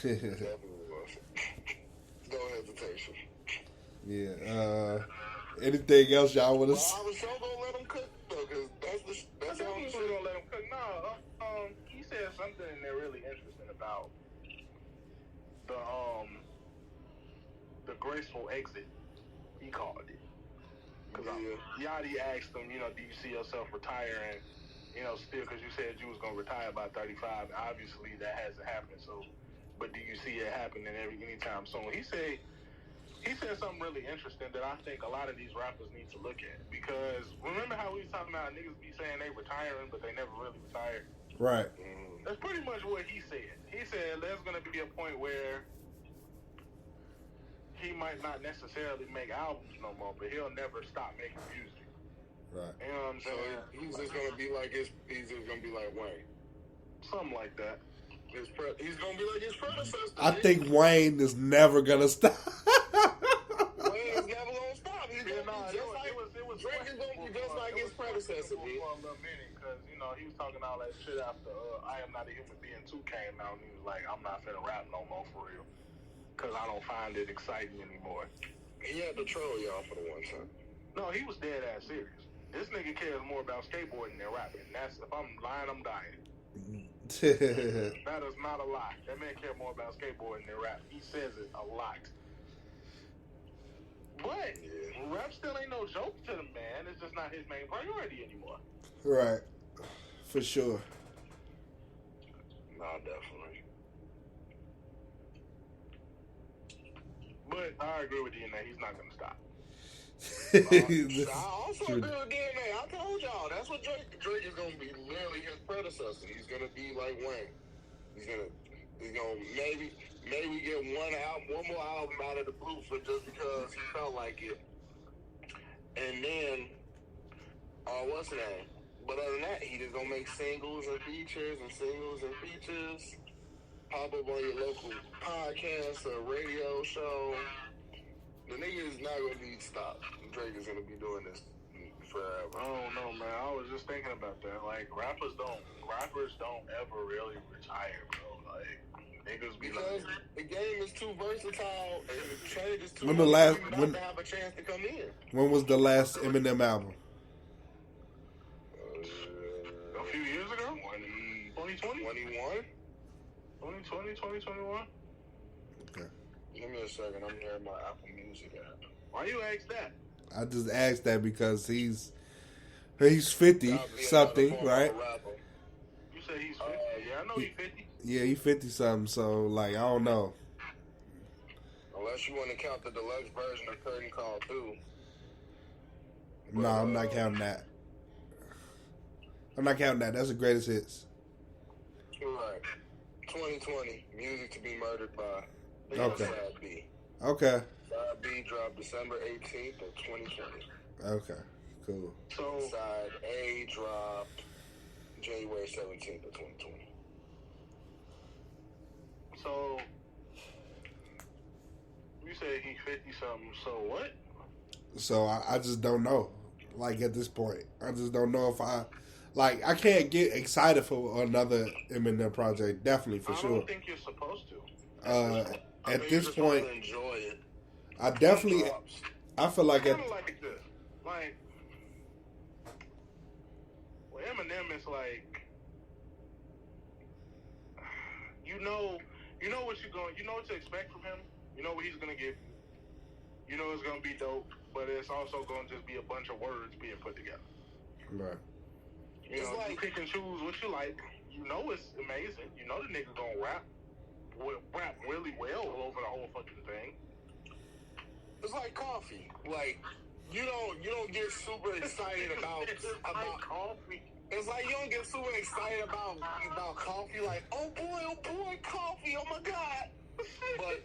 Definitely was. No hesitation. Yeah. Anything else y'all want to Well, say? I was sure gonna let him cook though, cause that's I the only definitely shit. gonna let him cook. No, he said something in there really interesting about the graceful exit. He called it. Cause Yachty asked him, you know, do you see yourself retiring? You know, still, because you said you was gonna retire by 35. Obviously, that hasn't happened. So, but do you see it happening anytime soon? He said something really interesting that I think a lot of these rappers need to look at. Because remember how we was talking about niggas be saying they retiring, but they never really retired? Right. That's pretty much what he said. He said there's going to be a point where he might not necessarily make albums no more, but he'll never stop making music. Right. You know what I'm So saying? he's just gonna be like he's just gonna be like Wayne. Something like that. He's gonna be like his predecessor. I think Wayne is never gonna stop. Wayne is never gonna stop. He's Yeah, gonna be just like it was Drake is gonna be just like his predecessor, for B. a little minute, because you know he was talking all that shit after I Am Not a Human Being 2 came out, and he was like, I'm not finna rap no more for real, because I don't find it exciting anymore. He had to troll y'all for the one time. No, he was dead ass serious. This nigga cares more about skateboarding than rapping. That's, if I'm lying, I'm dying. That is not a lie. That man cares more about skateboarding than rap. He says it a lot. But rap still ain't no joke to the man. It's just not his main priority anymore. Right. For sure. Nah, definitely. But I agree with you in that he's not going to stop. I also agree with DNA. I told y'all that's what Drake is gonna be. Literally his predecessor. He's gonna be like Wayne. He's gonna maybe get one more album out of the blue for just because he felt like it. And then, what's the name? But other than that, he just gonna make singles and features and singles and features. Pop up on your local podcast or radio show. The nigga is not gonna be stopped. Drake is gonna be doing this forever. I don't know, man. I was just thinking about that. Like, rappers don't ever really retire, bro. Like, niggas be Because like, the game is too versatile and the trade is too When the last- much for you not to have a chance to come in. When was the last Eminem album? a few years ago? 2020? 21? 2020, 2021? Okay. Give me a second. I'm hearing my Apple Music app. Why you ask that? I just asked that because he's He's 50 Gotta be something, another right? former rapper. You say he's 50? Yeah, I know he's 50. Yeah, he 50 something. So like, I don't know. Unless you want to count the deluxe version of Curtain Call 2. No, I'm not counting that. I'm not counting that. That's the greatest hits. Right. 2020, Music to Be Murdered By. Okay. Side B. Okay. Side B dropped December 18th of 2020. Okay. Cool. So, Side A dropped January 17th of 2020. so you say he's 50 something. So what? So I just don't know. Like at this point, I just don't know if I can't get excited for another Eminem project. Definitely for I sure. don't think you're supposed to. At You this just point, wanna enjoy it. I definitely. Drops. I feel like Kind of like this. Like, well, Eminem is like, you know what you know what to expect from him. You know what he's gonna give. You know it's gonna be dope, but it's also gonna just be a bunch of words being put together. right. You It's know, you like- pick and choose what you like. You know it's amazing. You know the nigga gonna rap really well over the whole fucking thing. It's like coffee. Like you don't get super excited about coffee. It's like you don't get super excited about coffee. Like oh boy, coffee. Oh my god. But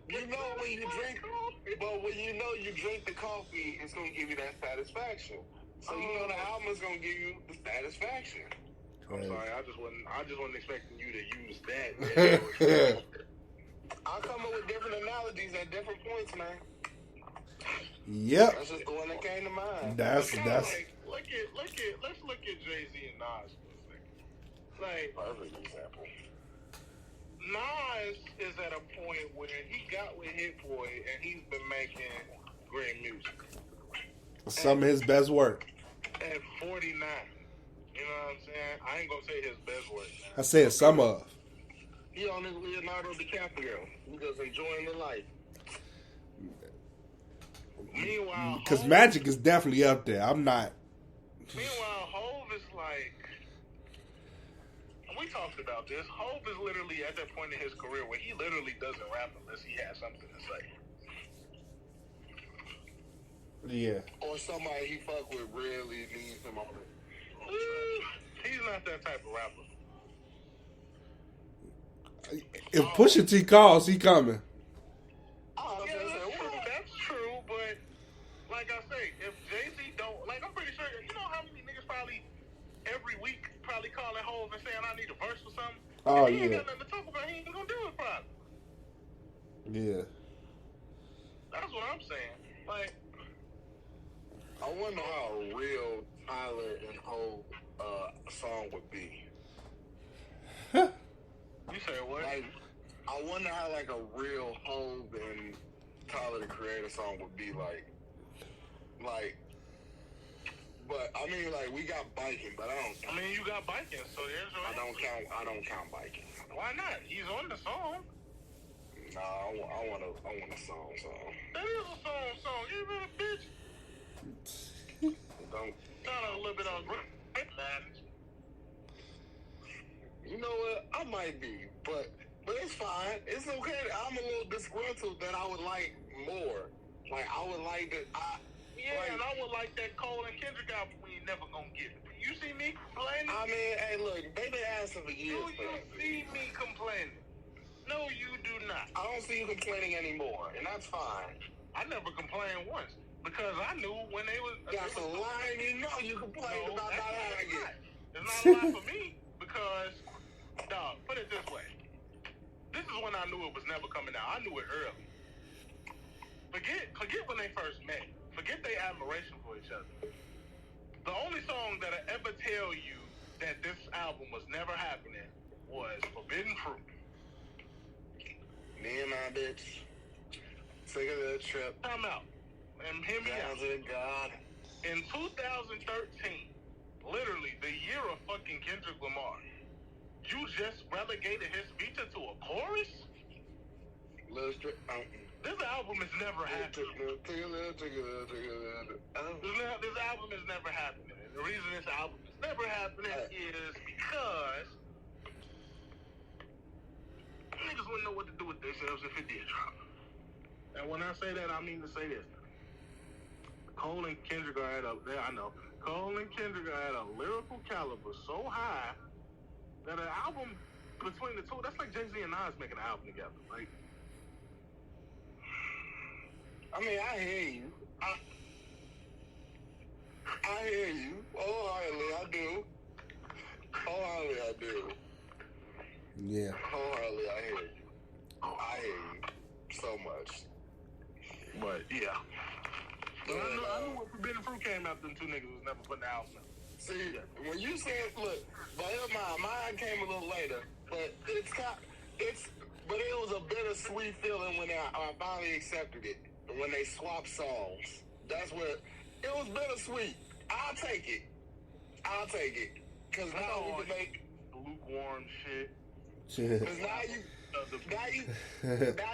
you know when you drink, you drink the coffee, it's gonna give you that satisfaction. So you know the album is gonna give you the satisfaction. I'm Right. sorry, I just wasn't expecting you to use that. I'll come up with different analogies at different points, man. Yep. That's just the one that came to mind. That's Let's look at Jay-Z and Nas for a second. Like, Perfect example. Nas is at a point where he got with Hit Boy and he's been making great music some of his best work. at 49. You know what I'm saying? I ain't gonna say his best work. I said some of. He on his Leonardo DiCaprio. He just enjoying the life. Meanwhile, Because Hov- Magic is definitely up there. I'm not. Meanwhile, Hov is like, and we talked about this. Hov is literally at that point in his career where he literally doesn't rap unless he has something to say. Yeah. Or somebody he fuck with really needs him on it. He's not that type of rapper. If Pusha T calls, he coming. Oh, Yeah, that's true, but like I say, if Jay-Z don't, like I'm pretty sure, you know how many niggas probably every week probably calling Hov and saying I need a verse or something? Oh, If he ain't yeah. got nothing to talk about, he ain't gonna do it probably. Yeah. That's what I'm saying. Like, I wonder how a real Tyler and Hov song would be. you say what? Like, I wonder how like a real Hov and Tyler the Creator song would be like. But I mean, like we got biking, but I mean, you got biking, so there's your I don't count biking. Why not? He's on the song. Nah, I want a song. That is a song. You been a bitch. Don't. Sound a little bit on man. You know what? I might be, but it's fine. It's okay. I'm a little disgruntled that I would like more. Like I would like that. Yeah, and I would like that Cole and Kendrick album. We ain't never gonna get it. You see me complaining? I mean, hey, look, they been asking for Do years. you see me complaining? No, you do not. I don't see you complaining anymore, and that's fine. I never complained once because I knew when they was. That's a lie. You know you complained about that's not not having a lie. it. It's not a lie for me because, dog, put it this way. This is when I knew it was never coming out. I knew it early. Forget when they first met. Forget their admiration for each other. The only song that I ever tell you that this album was never happening was Forbidden Fruit. Me and my bitch. Sick of the trip. Time out. And hear me out. Down to God. In 2013, literally the year of fucking Kendrick Lamar, you just relegated his feature to a chorus? Little strip. This album has never happened. This album is never happening. The reason this album is never happening is because niggas wouldn't know what to do with themselves if it did drop. And when I say that, I mean to say this. Cole and Kendrick are at Cole and Kendrick are at a lyrical caliber so high that an album between the two, that's like Jay-Z and Nas making an album together. Like, I mean, I hear you. I hear you. Wholeheartedly, I do. Wholeheartedly, I do. Yeah. Wholeheartedly, I hear you. I hear you so much. But, yeah. But I knew when Forbidden Fruit came out, them two niggas was never putting the album out. See, when you said, look, but mine came a little later, but but it was a bittersweet feeling when I finally accepted it. When they swapped songs. That's what, it was bittersweet. I'll take it. Cause now we can make lukewarm shit. Cause now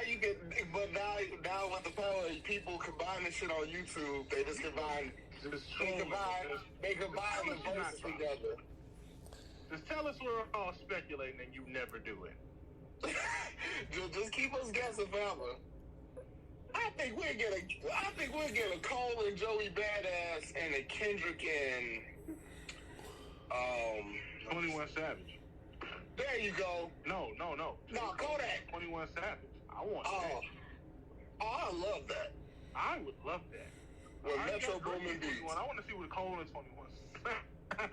you can, but now with the power of people combining shit on YouTube, they just combine the verses together. Just tell us we're all speculating and you never do it. just keep us guessing forever. I think we'll get a Cole and Joey Badass and a Kendrick and 21 Savage. There you go. No. No, Kodak. 21 Savage. I want that. Oh, I love that. I would love that. With Metro Boomin beats. I want to see what Cole and 21.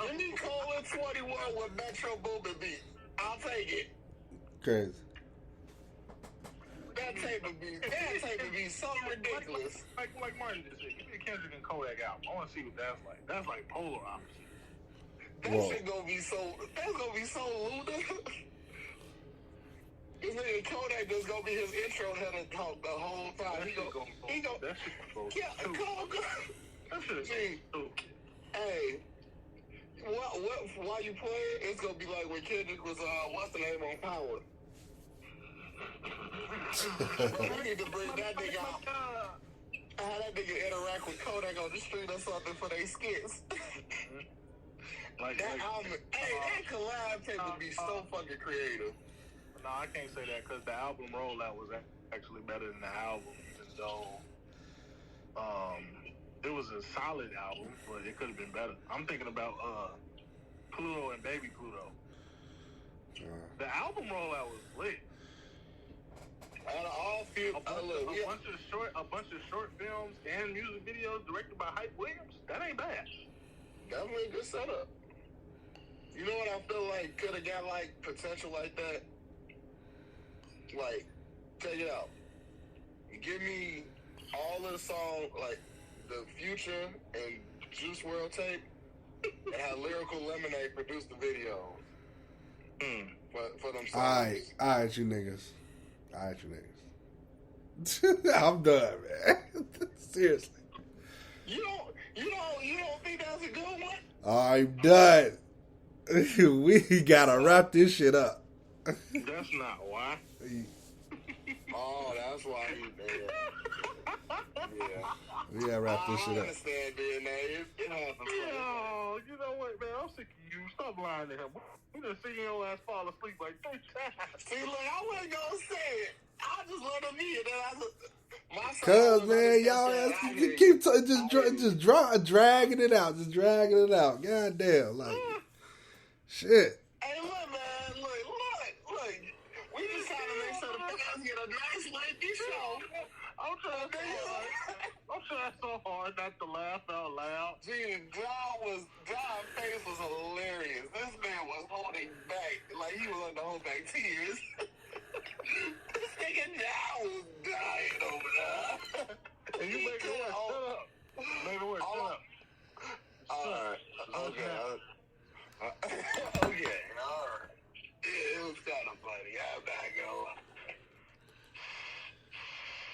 Give me Cole and 21 with Metro Boomin beats. I'll take it. Crazy. That tape would be something ridiculous. Like Martin just said, give me the Kendrick and Kodak album. I want to see what that's like. That's like polar opposite. That shit gonna be so Luda. This nigga Kodak just gonna be his intro header talk the whole time. That shit Hey, while you play it, it's gonna be like when Kendrick was what's the name on Power. We need to bring that nigga out. How that nigga interact with Kodak on the street or something for their skits. That collab tape would be so fucking creative. No, I can't say that because the album rollout was actually better than the album, even though it was a solid album, but it could have been better. I'm thinking about Pluto and Baby Pluto. The album rollout was lit. Out of all few, a bunch of short films and music videos directed by Hype Williams. That ain't bad. Definitely a good setup. You know what I feel like could have got like potential like that? Like, check it out. Give me all of the songs, like the Future and Juice WRLD tape, and have Lyrical Lemonade produce the video. For them songs. Alright, you niggas. I'm done, man. Seriously. You don't think that's a good one? I'm done. We gotta wrap this shit up. That's not why. Oh, that's why he did. Yeah. We gotta wrap this shit up. I understand, DNA. It happens. Yo, you know what, man? I'm sick of you. Stop lying to him. We done seen your ass fall asleep like 3 times. See, look, I wasn't gonna say it. I just let him be, and then Cause man, y'all keep just dragging it out, God damn, like shit. Hey, look, man, look. We just trying to make sure the fans get a nice lengthy show. I'm trying so hard not to laugh out loud. Gee, John's face was hilarious. This man was holding back, like he was on the hold back tears. This nigga John was dying over there. And you make it work. Shut up. Make it work. Shut up. Alright. Okay. Okay. Alright. It was kind of funny. I'm not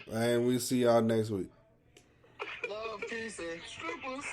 gonna lie. And we see y'all next week. Love, peace, and strippers.